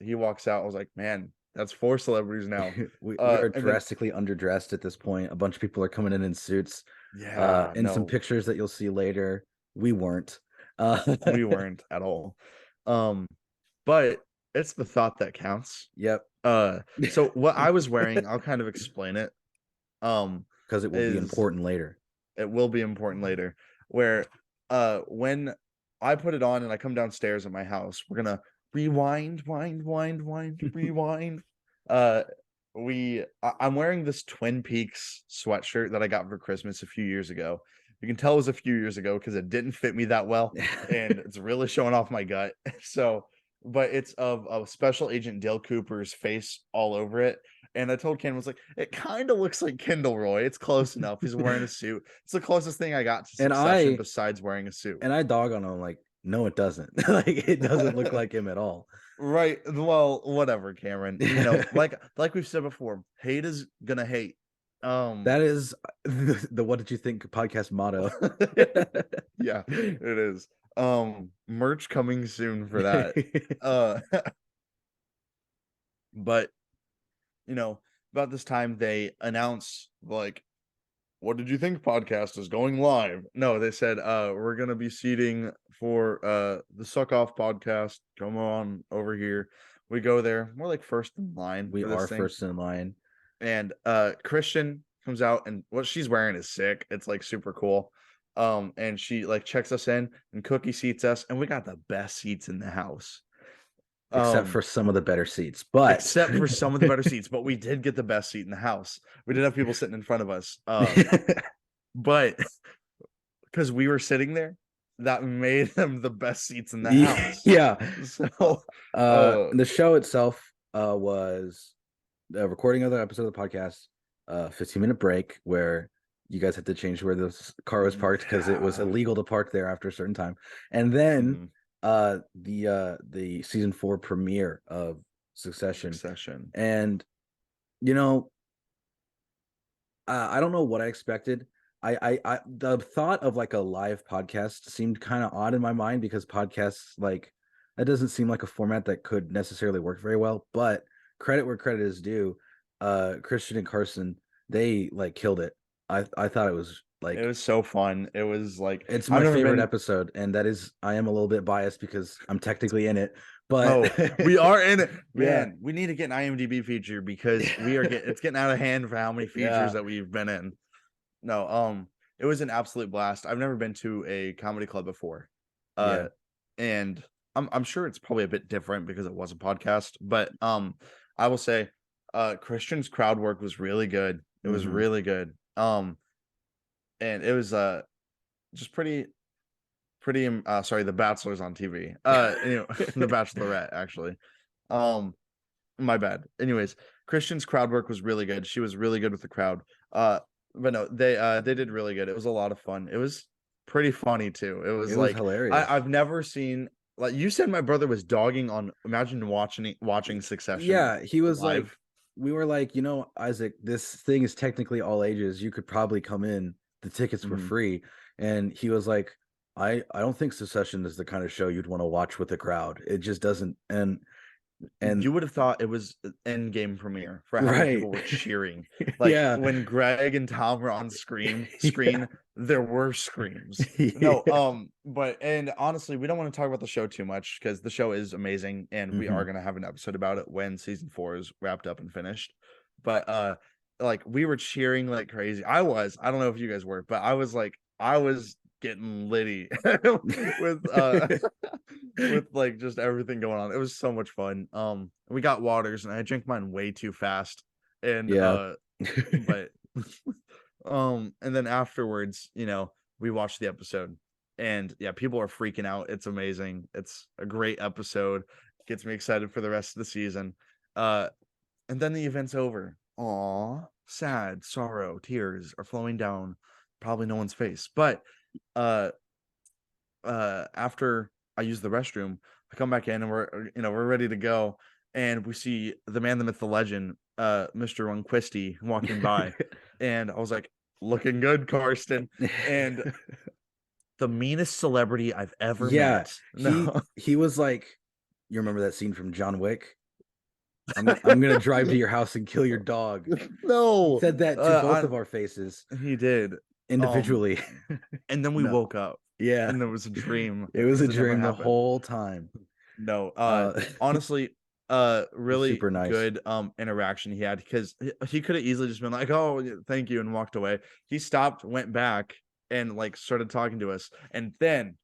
out. I was like, man, that's four celebrities now. We are And then drastically underdressed at this point. A bunch of people are coming in suits. yeah, In some no, pictures that you'll see later, we weren't. we weren't at all. Um, but it's the thought that counts. Yep. So what I was wearing, I'll kind of explain it. Because it will be Is important later. it will be important later. Where when I put it on and I come downstairs at my house, we're gonna rewind, rewind. Uh I'm wearing this Twin Peaks sweatshirt that I got for Christmas a few years ago. You can tell it was a few years ago because it didn't fit me that well, and it's really showing off my gut. So, but it's of Special Agent Dale Cooper's face all over it. And I told Ken, was like, it kind of looks like Kendall Roy. It's close enough. He's wearing a suit. It's the closest thing I got to and Succession I besides wearing a suit. and I dog on him like, no, it doesn't. Like it doesn't look like him at all. Right. Well, whatever, Cameron. Like we've said before, hate is gonna hate. That is the what did you think podcast motto. Yeah, it is. Merch coming soon for that. But about this time they announce like, what did you think podcast is going live? No, they said we're gonna be seating for the Suck Off podcast. Come on over here. We go there. We're like first in line. We for this are thing. first in line. And Christian comes out, and what she's wearing is sick. It's like super cool. And she like checks us in, and Cookie seats us, and we got the best seats in the house. Except for some of the better seats, but except for some of the better seats, but we did get the best seat in the house. We did have people sitting in front of us. But because we were sitting there, that made them the best seats in the house. Yeah. So the show itself was a recording of the episode of the podcast, 15-minute break where you guys had to change where the car was parked because it was illegal to park there after a certain time. And then the season 4 premiere of Succession. And I don't know what I expected. I the thought of like a live podcast seemed kind of odd in my mind because podcasts, like, that doesn't seem like a format that could necessarily work very well, but credit where credit is due. Christian and Carson, they like killed it. I thought it was like, it was so fun. It was like, it's my favorite episode, and that is, I am a little bit biased because I'm technically in it, but we are in it, man. Yeah. We need to get an IMDb feature because it's getting out of hand for how many features that we've been in. No, it was an absolute blast. I've never been to a comedy club before. And I'm sure it's probably a bit different because it was a podcast, but I will say Christian's crowd work was really good. It was really good. And it was just pretty sorry, The Bachelor's on TV. The Bachelorette, actually. My bad. Anyways, Christian's crowd work was really good. She was really good with the crowd. But no, they did really good. It was a lot of fun. It was pretty funny too. It was like hilarious. I've never seen, like you said, my brother was dogging on. Imagine watching Succession. Yeah, he was live. Like, we were like, Isaac, this thing is technically all ages. You could probably come in. The tickets were free, and he was like, I don't think Succession is the kind of show you'd want to watch with a crowd. It just doesn't. And you would have thought it was an Endgame premiere for how many people were cheering. Like when Greg and Tom were on screen, there were screams. No, and honestly, we don't want to talk about the show too much because the show is amazing, and we are gonna have an episode about it when season 4 is wrapped up and finished. But like we were cheering like crazy. I don't know if you guys were, but I was getting litty with like just everything going on. It was so much fun. We got waters and I drank mine way too fast. And but and then afterwards, we watched the episode, and people are freaking out. It's amazing. It's a great episode. Gets me excited for the rest of the season. And then the event's over. Aw, sad, sorrow, tears are flowing down probably no one's face. But after I use the restroom, I come back in and we're ready to go, and we see the man, the myth, the legend, Mr. Unquisty walking by, and I was like, looking good, Karsten. And the meanest celebrity I've ever met. He was like, you remember that scene from John Wick? I'm gonna drive to your house and kill your dog. No, he said that to both of our faces. He did individually, and then we woke up. Yeah, and it was a dream. It was a dream the whole time. No, honestly, really super nice. good interaction he had, because he could have easily just been like, oh, thank you, and walked away. He stopped, went back, and like started talking to us, and then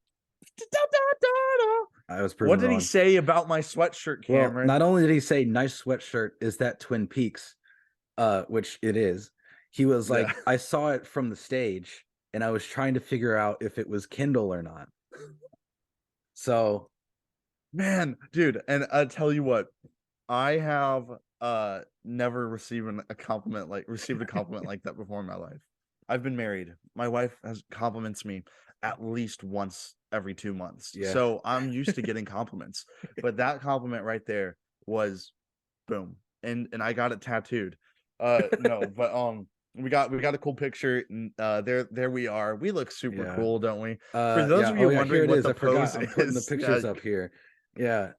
I was what proven did he wrong. say about my sweatshirt, Well, Cameron? not only did he say nice sweatshirt, is that Twin Peaks, which it is. He was Yeah. like, I saw it from the stage and I was trying to figure out if it was Kindle or not. So Man, dude, and I tell you what, I have never received a compliment like that before in my life. I've been married. My wife has compliments me at least once every 2 months. yeah. So I'm used to getting compliments. But that compliment right there was boom. And I got it tattooed. No, but we got a cool picture, and there we are. We look super Yeah. cool, don't we? For those Yeah. of Oh you yeah, here wondering it what is. the I forgot. pose I'm putting the is, yeah, pictures up here. Yeah.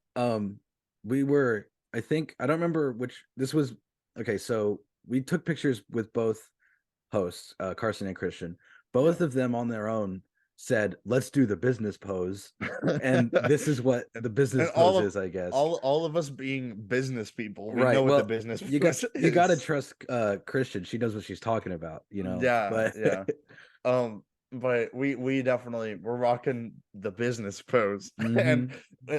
We were, I think, I don't remember which this was. Okay, so we took pictures with both hosts, Carson and Christian. Both yeah. of them on their own said, "Let's do the business pose," and this is what and, the business and pose is, I guess. all of us being business people, we know Right. what the Well, business you got pose you got to is. trust Christian. She knows what she's talking about, Yeah, But yeah. But we definitely we're rocking the business pose. And hmm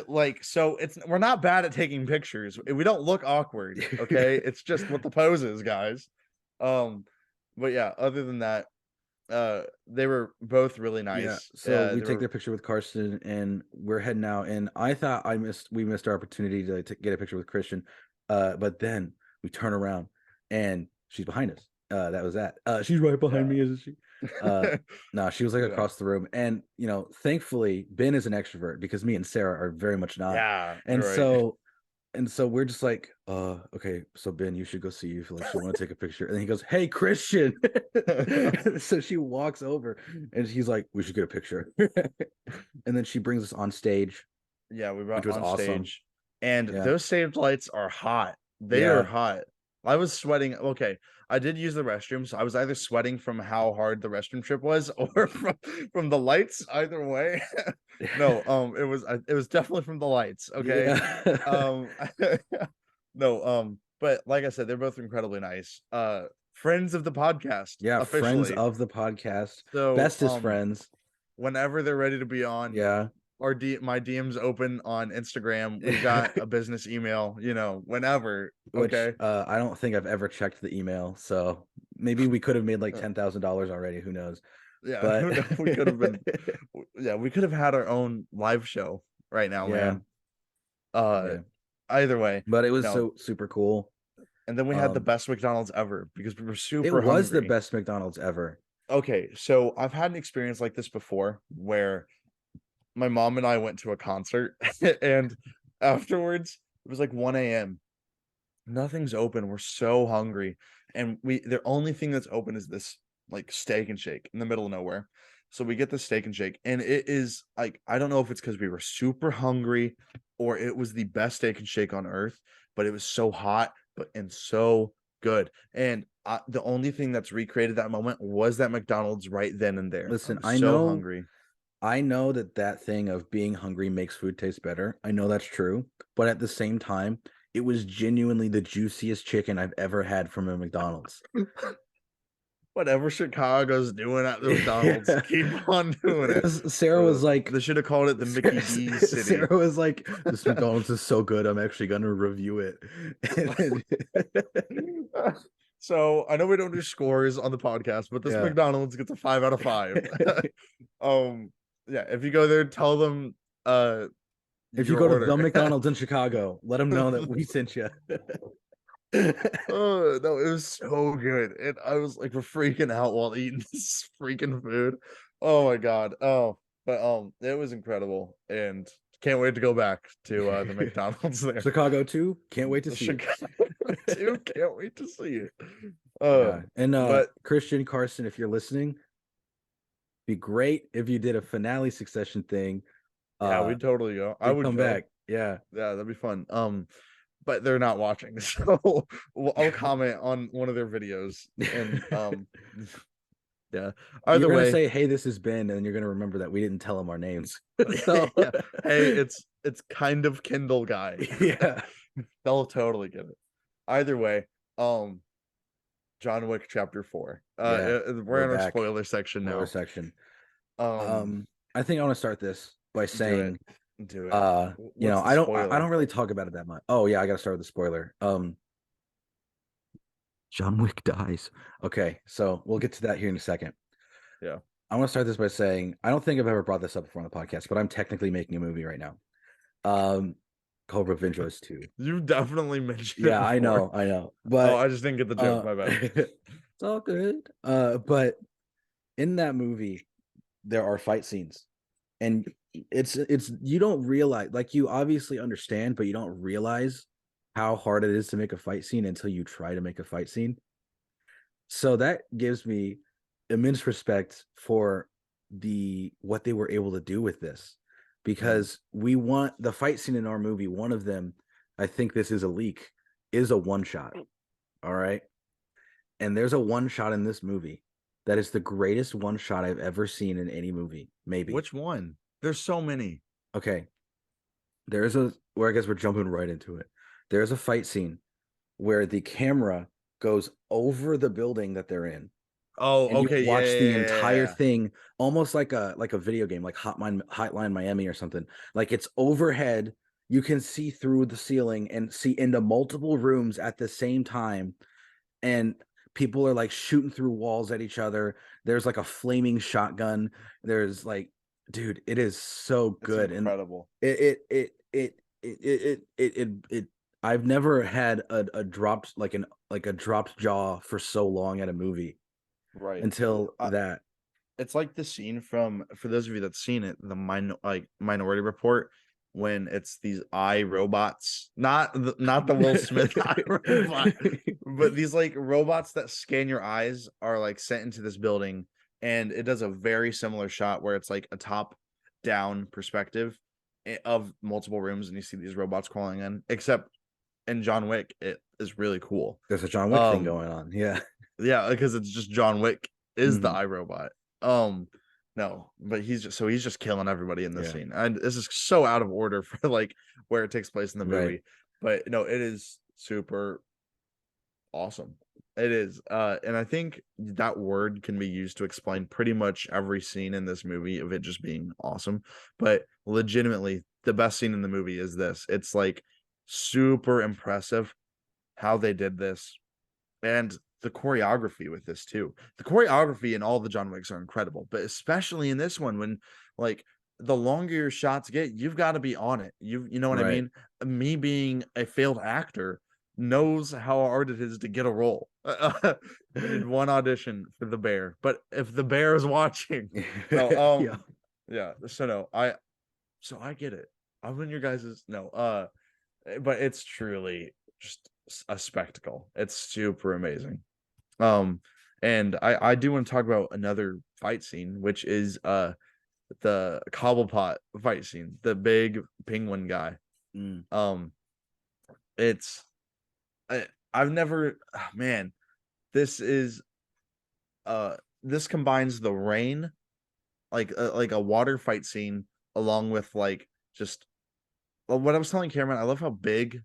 like, so it's we're not bad at taking pictures. We don't look awkward, okay? It's just what the pose is, guys. Um, but yeah, other than that, they were both really Yeah. nice. So we They take were their picture with Carson, and we're heading out. And I thought we missed our opportunity to get a picture with Christian, but then we turn around and she's behind us. That was that. She's right behind yeah. me, isn't she? Uh, no, she was like Yeah. across the room. And thankfully, Ben is an extrovert because me and Sarah are very much not. Yeah, And right. so we're just like, okay, so Ben, you should go see if like she want to take a picture. And then he goes, "Hey, Christian." So she walks over and he's like, "We should get a picture." And then she brings us on stage, Yeah, we which brought was on awesome. stage, and Yeah. those saved lights are hot. They are Yeah. hot. I was sweating. Okay, I did use the restroom, so I was either sweating from how hard the restroom trip was, or from the lights. Either way, no. It was definitely from the lights. Okay, Yeah. um, no. But like I said, they're both incredibly nice. Friends of the podcast Yeah, friends officially. of the podcast. So Bestest friends. whenever they're ready to be on, Yeah. my DM's open on Instagram. We've got a business email, whenever. Which Okay. I don't think I've ever checked the email. So maybe we could have made like Uh, $10,000 already. Who knows? yeah, But who knows? We could have been, yeah, we could have had our own live show right now, yeah, man. Uh, yeah. Either way, But it was no. so super cool. And then we had the Um, best McDonald's ever because we were it super was the hungry. best McDonald's ever. Okay, so I've had an experience like this before where my mom and I went to a concert, and afterwards it was like 1 a.m. Nothing's open. We're so hungry. And the only thing that's open is this like steak and shake in the middle of nowhere. So we get the steak and shake, and it is like, I don't know if it's because we were super hungry or it was the best steak and shake on earth, but it was so hot, and so good. And the only thing that's recreated that moment was that McDonald's right then and there. I Listen, was I so know hungry. I know that thing of being hungry makes food taste better. I know that's true, but at the same time, it was genuinely the juiciest chicken I've ever had from a McDonald's. Whatever Chicago's doing at the McDonald's, Yeah. keep on doing it. Sarah was like, They should have called it the Mickey D's City. Sarah was like, "This McDonald's is so good. I'm actually gonna review it." So I know we don't do scores on the podcast, but this Yeah. McDonald's gets a 5 out of 5. um, yeah, if you go there, tell them If you your go to the order. McDonald's in Chicago, let them know that we sent you. Oh no, it was so good, and I was like freaking out while eating this freaking food. Oh my god. Oh, but it was incredible, and can't wait to go back to the McDonald's there. Chicago too. Can't wait to see it. Chicago too. Can't wait to see it. Yeah. And But Christian Carson, if you're listening, be great if you did a finale Succession thing. yeah, we'd totally go. I To would come go. back. Yeah. Yeah, that'd be fun. But they're not watching, so I'll comment on one of their videos, and yeah. You're Either gonna way, say, "Hey, this is Ben," and you're gonna remember that we didn't tell him our names. So yeah. Hey, it's kind of Kindle guy. yeah. They'll totally get it. Either way, John Wick Chapter 4. Yeah, We're we're in our back. spoiler section Spoiler now. section. Um, I think I want to start this by do it. saying, Do it. What's the I spoiler? don't really talk about it that much. Oh yeah, I got to start with the spoiler. John Wick dies. Okay, so we'll get to that here in a second. Yeah. I want to start this by saying I don't think I've ever brought this up before on the podcast, but I'm technically making a movie right now. Called Revenge 2. You definitely mentioned it Yeah, I before. know. Oh, But I just didn't get the joke. My bad. it's all good. But in that movie, there are fight scenes, and it's you don't realize, like, you obviously understand, but you don't realize how hard it is to make a fight scene until you try to make a fight scene. So that gives me immense respect for what they were able to do with this, because we want the fight scene in our movie. One of them, I think this is a leak, is a one shot. All right. And there's a one shot in this movie that is the greatest one shot I've ever seen in any movie. Maybe. Which one? There's so many. Okay. I guess we're jumping right into it. There's a fight scene where the camera goes over the building that they're in. Oh, And you okay. watch the entire Yeah. thing almost like a video game, like Hotline Miami or something. Like, it's overhead. You can see through the ceiling and see into multiple rooms at the same time. And people are like shooting through walls at each other. There's like a flaming shotgun. There's like, dude, it is so good. It's incredible. And it I've never had a dropped a dropped jaw for so long at a movie Right. until that. It's like the scene from, for those of you that's seen it, the Minority Report, when it's these eye robots, not the Will Smith eye robot, but these like robots that scan your eyes are like sent into this building, and it does a very similar shot where it's like a top down perspective of multiple rooms, and you see these robots crawling in. Except in John Wick, it is really cool. There's a John Wick thing going on. Yeah. Yeah, because it's just John Wick is the Mhm. iRobot. No, but he's just killing everybody in this Yeah. scene. And this is so out of order for like where it takes place in the movie. Right. But no, it is super awesome. It is. And I think that word can be used to explain pretty much every scene in this movie of it just being awesome. But legitimately, the best scene in the movie is this. It's like super impressive how they did this. And the choreography with this too. The choreography in all the John Wicks are incredible, but especially in this one, when like the longer your shots get, you've got to be on it. You know what I Right. mean? Me being a failed actor knows how hard it is to get a role. We did one audition for the bear, but if the bear is watching, no, Yeah. yeah. So I get it. I'm in your guys's no, but it's truly just a spectacle. It's super amazing. And I do want to talk about another fight scene, which is the Cobblepot fight scene, the big penguin guy. Mm. It's I've never man, this is this combines the rain, like a water fight scene, along with like just what I was telling Cameron. I love how big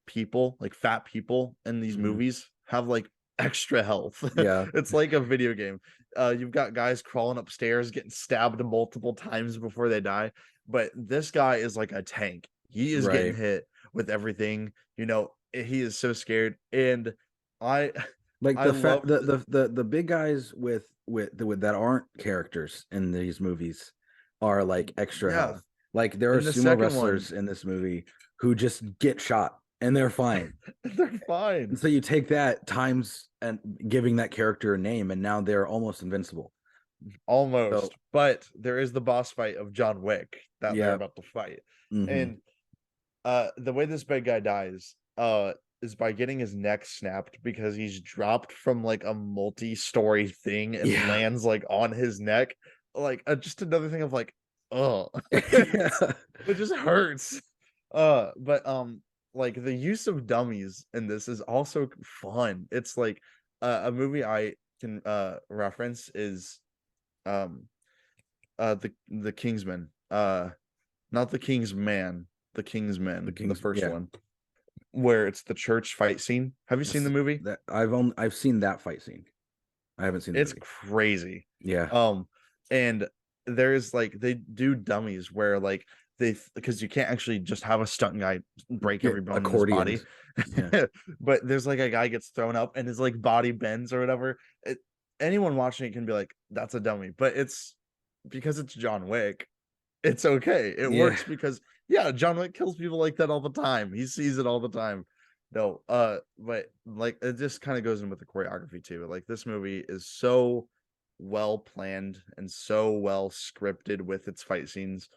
people, like fat people in these Mm. movies, have like extra health. Yeah. It's like a video game. You've got guys crawling upstairs getting stabbed multiple times before they die, but this guy is like a tank. He is getting Right. hit with everything. He is so scared. And I Like I the fat love the big guys with that aren't characters in these movies are like extra yeah. health. Like, there are In the sumo second one, wrestlers in this movie who just get shot and they're fine. they're fine. And so you take that times and giving that character a name, and now they're almost invincible. So Almost. But there is the boss fight of John Wick that they're yeah. about to fight. Mm-hmm. And the way this big guy dies is by getting his neck snapped, because he's dropped from like a multi-story thing and Yeah. lands like on his neck. Like just another thing of like, oh, Yeah. it just hurts. But like the use of dummies in this is also fun. It's like a movie I can reference is the Kingsman. Not the King's Man, the Kingsman, the The King's, first yeah. one. where it's the church fight scene. Have you seen the movie? That I've seen that fight scene. I haven't seen the It's movie. crazy. Yeah. And there's like they do dummies where like because you can't actually just have a stunt guy break every Get bone in his body. accordioned. Yeah. But there's like a guy gets thrown up and his like body bends or whatever. Anyone watching it can be like, that's a dummy. But it's because it's John Wick, it's okay. It Yeah. works because yeah, John Wick kills people like that all the time. He sees it all the time. No, but like it just kind of goes in with the choreography too. Like this movie is so well planned and so well scripted with its fight scenes,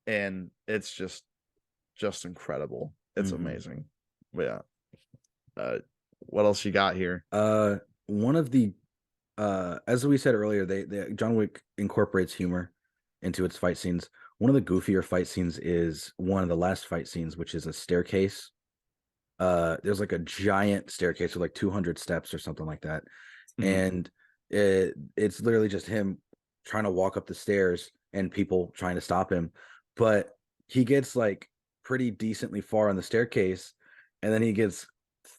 and it's just incredible. It's amazing. But yeah. What else you got here? One of the as we said earlier, they John Wick incorporates humor into its fight scenes. One of the goofier fight scenes is one of the last fight scenes, which is a staircase. There's like a giant staircase with like 200 steps or something like that. And it's literally just him trying to walk up the stairs and people trying to stop him. But he gets like pretty decently far on the staircase, and then he gets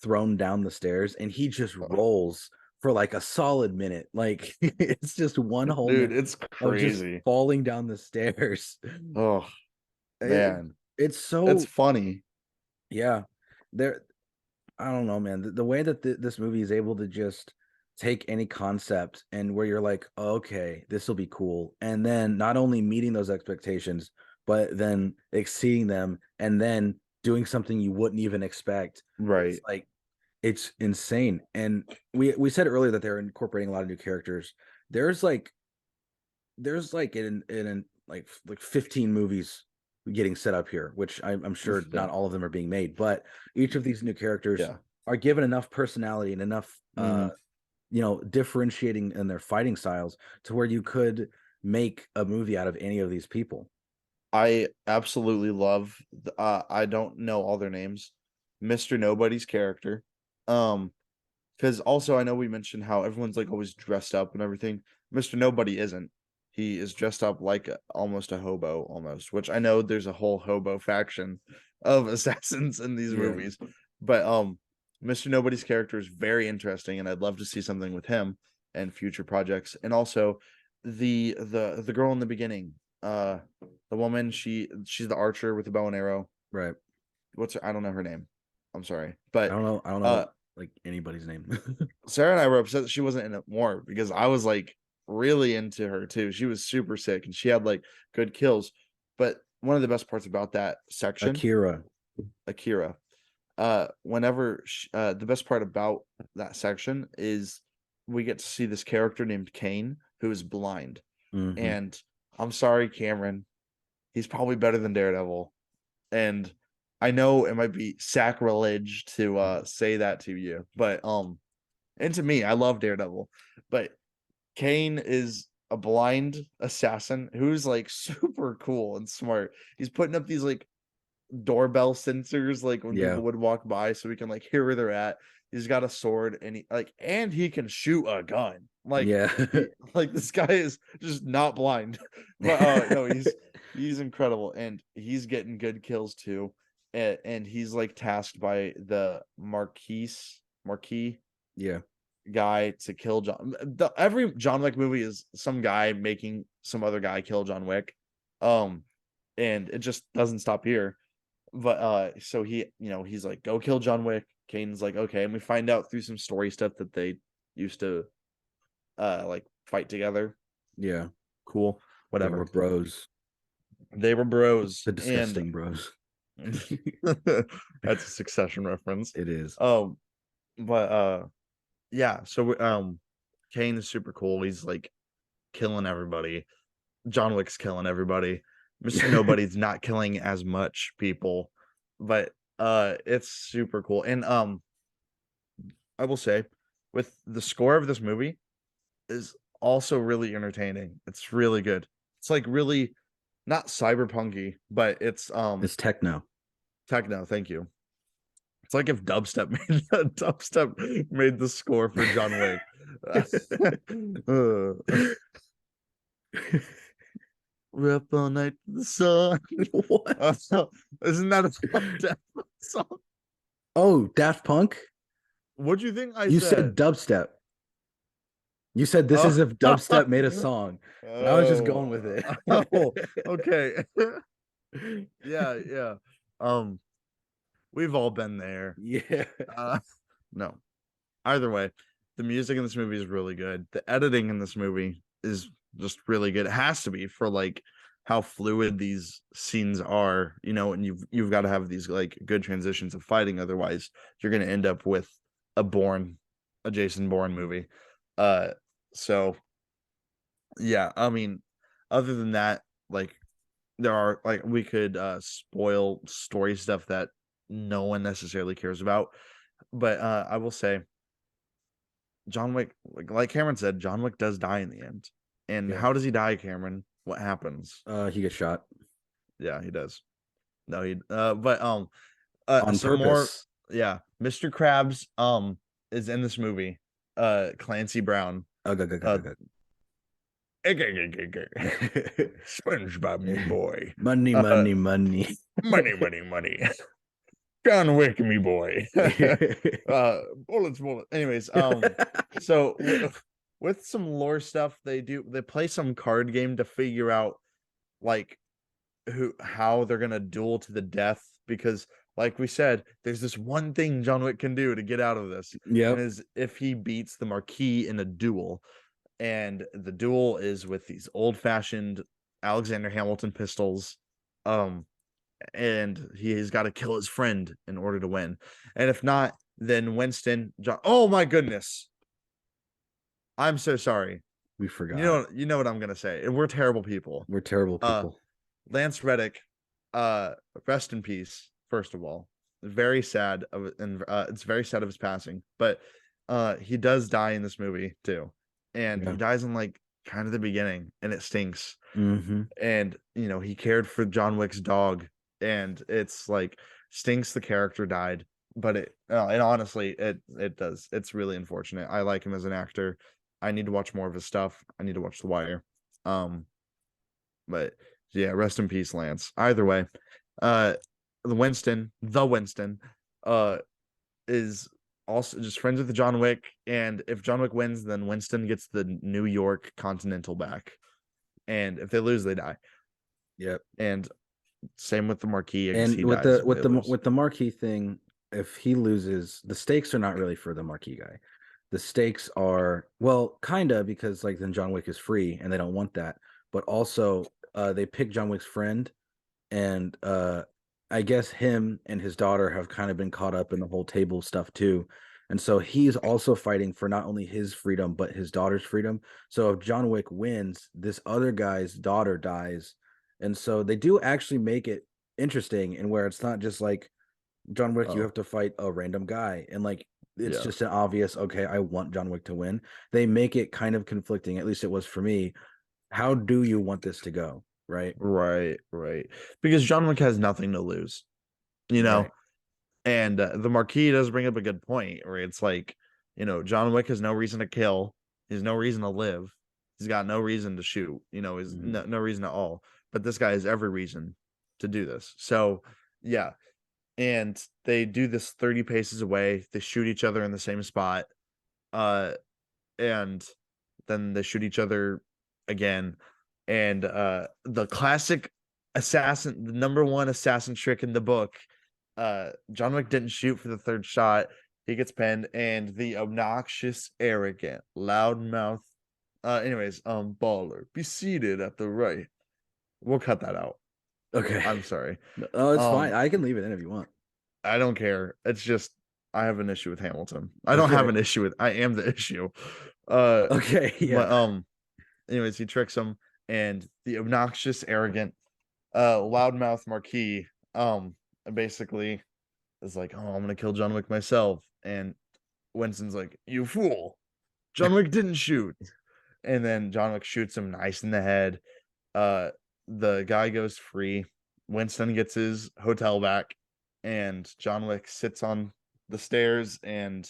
thrown down the stairs and he just rolls for like a solid minute. Like it's just one whole Dude, minute it's of just crazy. falling down the stairs. Oh It, man, it's it's so, funny. yeah. There, I don't know, man. The way that this movie is able to just take any concept and where you're like, okay, this will be cool, and then not only meeting those expectations, but then exceeding them, and then doing something you wouldn't even expect. Right. It's like it's insane. And we said earlier that they're incorporating a lot of new characters. There's like in like 15 movies getting set up here, which I'm sure Yeah. not all of them are being made, but each of these new characters Yeah. are given enough personality and enough differentiating in their fighting styles to where you could make a movie out of any of these people. I absolutely love I don't know all their names. Mr. Nobody's character. Because also I know we mentioned how everyone's like always dressed up and everything. Mr. Nobody isn't. He is dressed up like almost a hobo, almost, which I know there's a whole hobo faction of assassins in these Yeah. movies. But Mr. Nobody's character is very interesting, and I'd love to see something with him and future projects. And also the girl in the beginning, the woman, she's the archer with the bow and arrow. Right. What's her, I don't know her name. I'm sorry. I But don't know like anybody's name. Sarah and I were upset that she wasn't in it more because I was like really into her too. She was super sick and she had like good kills. But one of the best parts about that section, Akira. whenever the best part about that section is we get to see this character named Kane who is blind. And I'm sorry, Cameron, he's probably better than Daredevil. And I know it might be sacrilege to say that to you, but and to me, I love Daredevil, but Kane is a blind assassin who's like super cool and smart. He's putting up these like doorbell sensors like when Yeah. people would walk by so we can like hear where they're at. He's got a sword and he can shoot a gun. Like Yeah. like this guy is just not blind. But no, he's incredible and he's getting good kills too. And he's like tasked by the Marquis Yeah. guy to kill John. Every John Wick movie is some guy making some other guy kill John Wick. And it just doesn't stop here. But so he's like, go kill John Wick. Kane's like, okay, and we find out through some story stuff that they used to like fight together. Yeah. Cool. Whatever. They were bros. They were bros. The disgusting bros. That's a Succession reference. It is. But yeah, so Kane is super cool. He's like killing everybody. John Wick's killing everybody. Mr. Nobody's not killing as much people, but it's super cool. And I will say with the score of this movie is also really entertaining. It's really good. It's like really not cyberpunky, but it's techno. Techno, thank you. It's like if dubstep made the score for John Wick. We're up all night to the sun. What? Isn't that a dubstep song? Oh, Daft Punk. What'd you think I You said said? dubstep. You said this Oh, is if dubstep made a song, and I was just going with oh, it. okay. Yeah, yeah. Um, we've all been there. Yeah. Uh, no. Either way, the music in this movie is really good. The editing in this movie is just really good. It has to be for like how fluid these scenes are, and you've got to have these like good transitions of fighting. Otherwise, you're gonna end up with a a Jason Bourne movie. Uh, so yeah, I mean, other than that, like there are like we could spoil story stuff that no one necessarily cares about. But I will say John Wick, like Cameron said, John Wick does die in the end. And Yeah. how does he die, Cameron? What happens? He gets shot Yeah, he does. No, he but on some more, purpose. yeah. Mr. Krabs is in this movie. Clancy Brown. Ugh, ugh, ugh, Uh ugh, ugh. SpongeBob me boy. Money, Uh money, money. money, money, money. John Wick me boy. Bullets, bullets. Anyways, so with some lore stuff, they play some card game to figure out like how they're gonna duel to the death, because like we said, there's this one thing John Wick can do to get out of this, and Yep. is if he beats the Marquis in a duel. And the duel is with these old-fashioned Alexander Hamilton pistols. Um, and he's got to kill his friend in order to win. And if not, then Winston John. Oh my goodness, I'm so sorry. We forgot. You know what I'm gonna say. We're terrible people. We're terrible Uh, people. Lance Reddick, uh, rest in peace. First of all, very sad of it, and it's very sad of his passing. But he does die in this movie too, and he Yeah. dies in like kind of the beginning, and it stinks. Mm-hmm. And he cared for John Wick's dog, and it's like stinks the character died. But and honestly, it does, it's really unfortunate. I like him as an actor. I need to watch more of his stuff. I need to watch The Wire. um but yeah, rest in peace, Lance. Either way, uh the Winston uh is also just friends with John Wick, and if John Wick wins, then Winston gets the New York Continental back, and if they lose, they die. Yep. And same with the Marquis. I guess And he with dies the if they lose. with the marquee thing, if he loses, the stakes are not really for the marquee guy. The stakes are, well, kinda, because like then John Wick is free and they don't want that. But also they pick John Wick's friend, and I guess him and his daughter have kind of been caught up in the whole table stuff too. And so he's also fighting for not only his freedom but his daughter's freedom. So if John Wick wins, this other guy's daughter dies. And so they do actually make it interesting, and where it's not just like John Wick, you Oh, have to fight a random guy, and like it's yeah. just an obvious, okay, I want John Wick to win. They make it kind of conflicting, at least it was for me. How do you want this to go? Right? Right, right. Because John Wick has nothing to lose, you know? Right. And the Marquis does bring up a good point where it's like, John Wick has no reason to kill. He has no reason to live. He's got no reason to shoot, he's Mhm. no reason at all. But this guy has every reason to do this. So, yeah. And they do this 30 paces away. They shoot each other in the same spot. Uh, and then they shoot each other again. And the classic assassin, the number one assassin trick in the book, John Wick didn't shoot for the third shot. He gets pinned, and the obnoxious, arrogant, loudmouth, baller, be seated at the right. We'll cut that out. Okay. I'm sorry. Oh, it's fine. um I can leave it in if you want. I don't care. It's just I have an issue with Hamilton. I don't have Okay. an issue with, I am the issue. Uh Okay. Yeah. but anyways, he tricks him, and the obnoxious, arrogant, loudmouth Marquis basically is like, "Oh, I'm gonna kill John Wick myself." And Winston's like, "You fool. John Wick didn't shoot." And then John Wick shoots him nice in the head. Uh the guy goes free. Winston gets his hotel back, and John Wick sits on the stairs and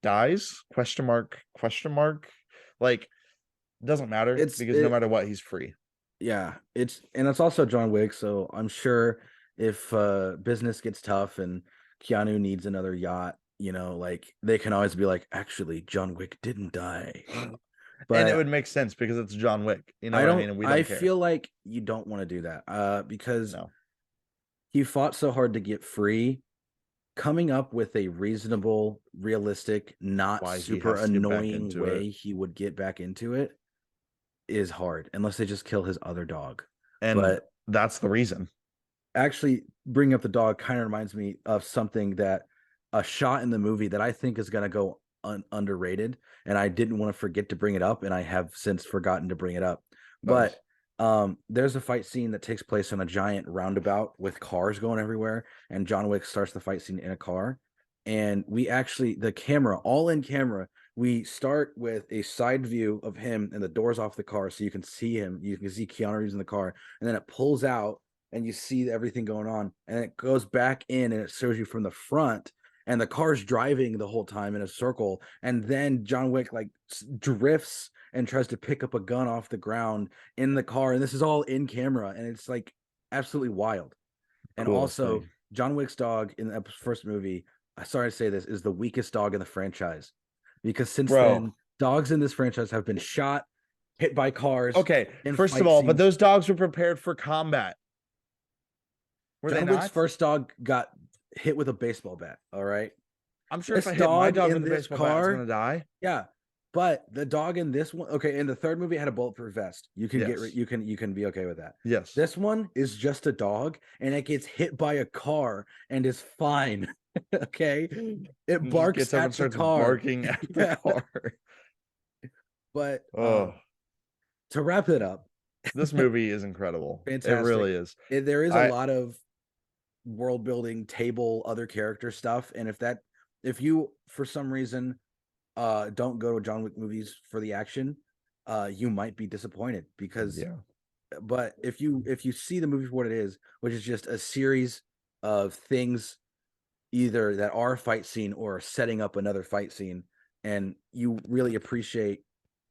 dies? Question mark, question mark. Like, doesn't matter, It's because no it matter what, he's free. yeah, it's also John Wick, so I'm sure if business gets tough and Keanu needs another yacht. Like they can always be like, actually, John Wick didn't die. And it But would make sense because it's John Wick. You know I what I don't. mean? And we I don't care. feel like you don't want to do that. Because No. he fought so hard to get free. Coming up with a reasonable, realistic, not Why he super has to get back annoying into it. way he would get back into it is hard, unless they just kill his other dog. And But that's the reason. actually, bringing up the dog kind of reminds me of something that a shot in the movie that I think is going to go underrated, and I didn't want to forget to bring it up, and I have since forgotten to bring it up. Nice. But there's a fight scene that takes place on a giant roundabout with cars going everywhere, and John Wick starts the fight scene in a car. And we actually, the camera, all in camera, we start with a side view of him and the doors off the car so you can see him. You can see Keanu Reeves in the car, and then it pulls out and you see everything going on, and it goes back in and it shows you from the front, and the car's driving the whole time in a circle, and then John Wick like drifts and tries to pick up a gun off the ground in the car, and this is all in camera, and it's like absolutely wild. And Coolest also, thing. John Wick's dog in the first movie, sorry to say this, is the weakest dog in the franchise, because since Bro. then, dogs in this franchise have been shot, hit by cars, Okay. in First of fight all, but scenes. those dogs were prepared for combat. Were they John Wick's not? first dog got hit with a baseball bat. All right. I'm sure if This I hit my dog dog in with a this baseball bat, it's gonna car, die. yeah. But the dog in this one, okay, in the third movie, it had a bulletproof vest. You can Yes. you can be okay with that. Yes. This one is just a dog, and it gets hit by a car and is fine. Okay, it And just barks gets up at and the starts car. barking at the Yeah, car. but Oh, to wrap it up, this movie is incredible. It fantastic. really is. There is a I lot of world building, table, other character stuff, and if you for some reason don't go to John Wick movies for the action, you might be disappointed because yeah. but if you see the movie for what it is, which is just a series of things either that are a fight scene or setting up another fight scene, and you really appreciate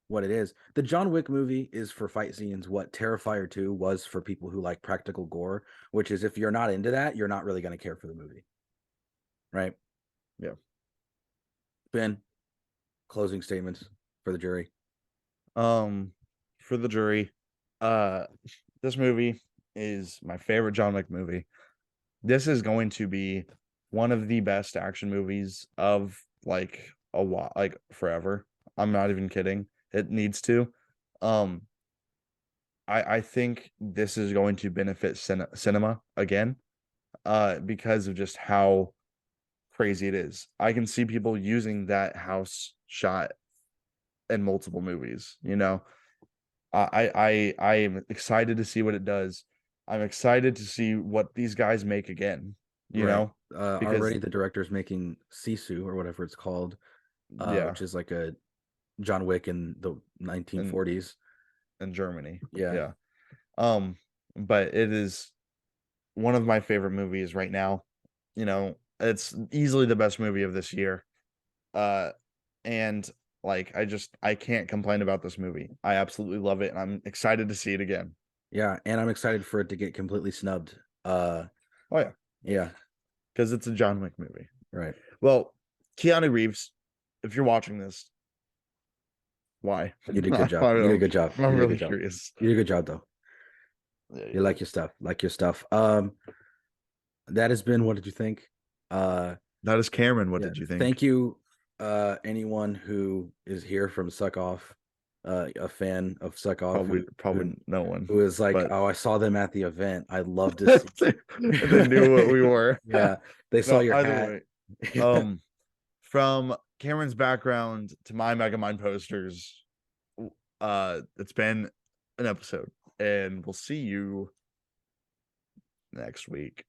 what it is. The John Wick movie is for fight scenes what Terrifier 2 was for people who like practical gore, which is if you're not into that, you're not really going to care for the movie. Right? Yeah. Ben, closing statements for the jury. For the jury, uh this movie is my favorite John Wick movie. This is going to be one of the best action movies of like a while, like forever. I'm not even kidding. It needs to. Um, I think this is going to benefit cinema again, because of just how crazy it is. I can see people using that house shot in multiple movies. I am excited to see what it does. I'm excited to see what these guys make again. Right. Because Already the director's making Sisu or whatever it's called, yeah, which is like a John Wick in the in 1940s. in Germany, Yeah. yeah. Um, but it is one of my favorite movies right now. It's easily the best movie of this year. Uh, and like I can't complain about this movie. I absolutely love it, and I'm excited to see it again. Yeah, and I'm excited for it to get completely snubbed. Oh yeah, Yeah, because it's a John Wick movie. right. Well, Keanu Reeves, if you're watching this, why? You did a good job. You did a good job. You I'm did a really good job. curious. You did a good job though. Yeah, You like your stuff. Like your stuff. That has been what did you think? that is Cameron. What Yeah. did you think? Thank you, anyone who is here from Suck Off, a fan of Suck Off Probably no one, who is like, but oh, I saw them at the event. I'd love to see. they knew what we were. Yeah, they saw No, your either hat. way. From Cameron's background to my Megamind posters, it's been an episode, and we'll see you next week.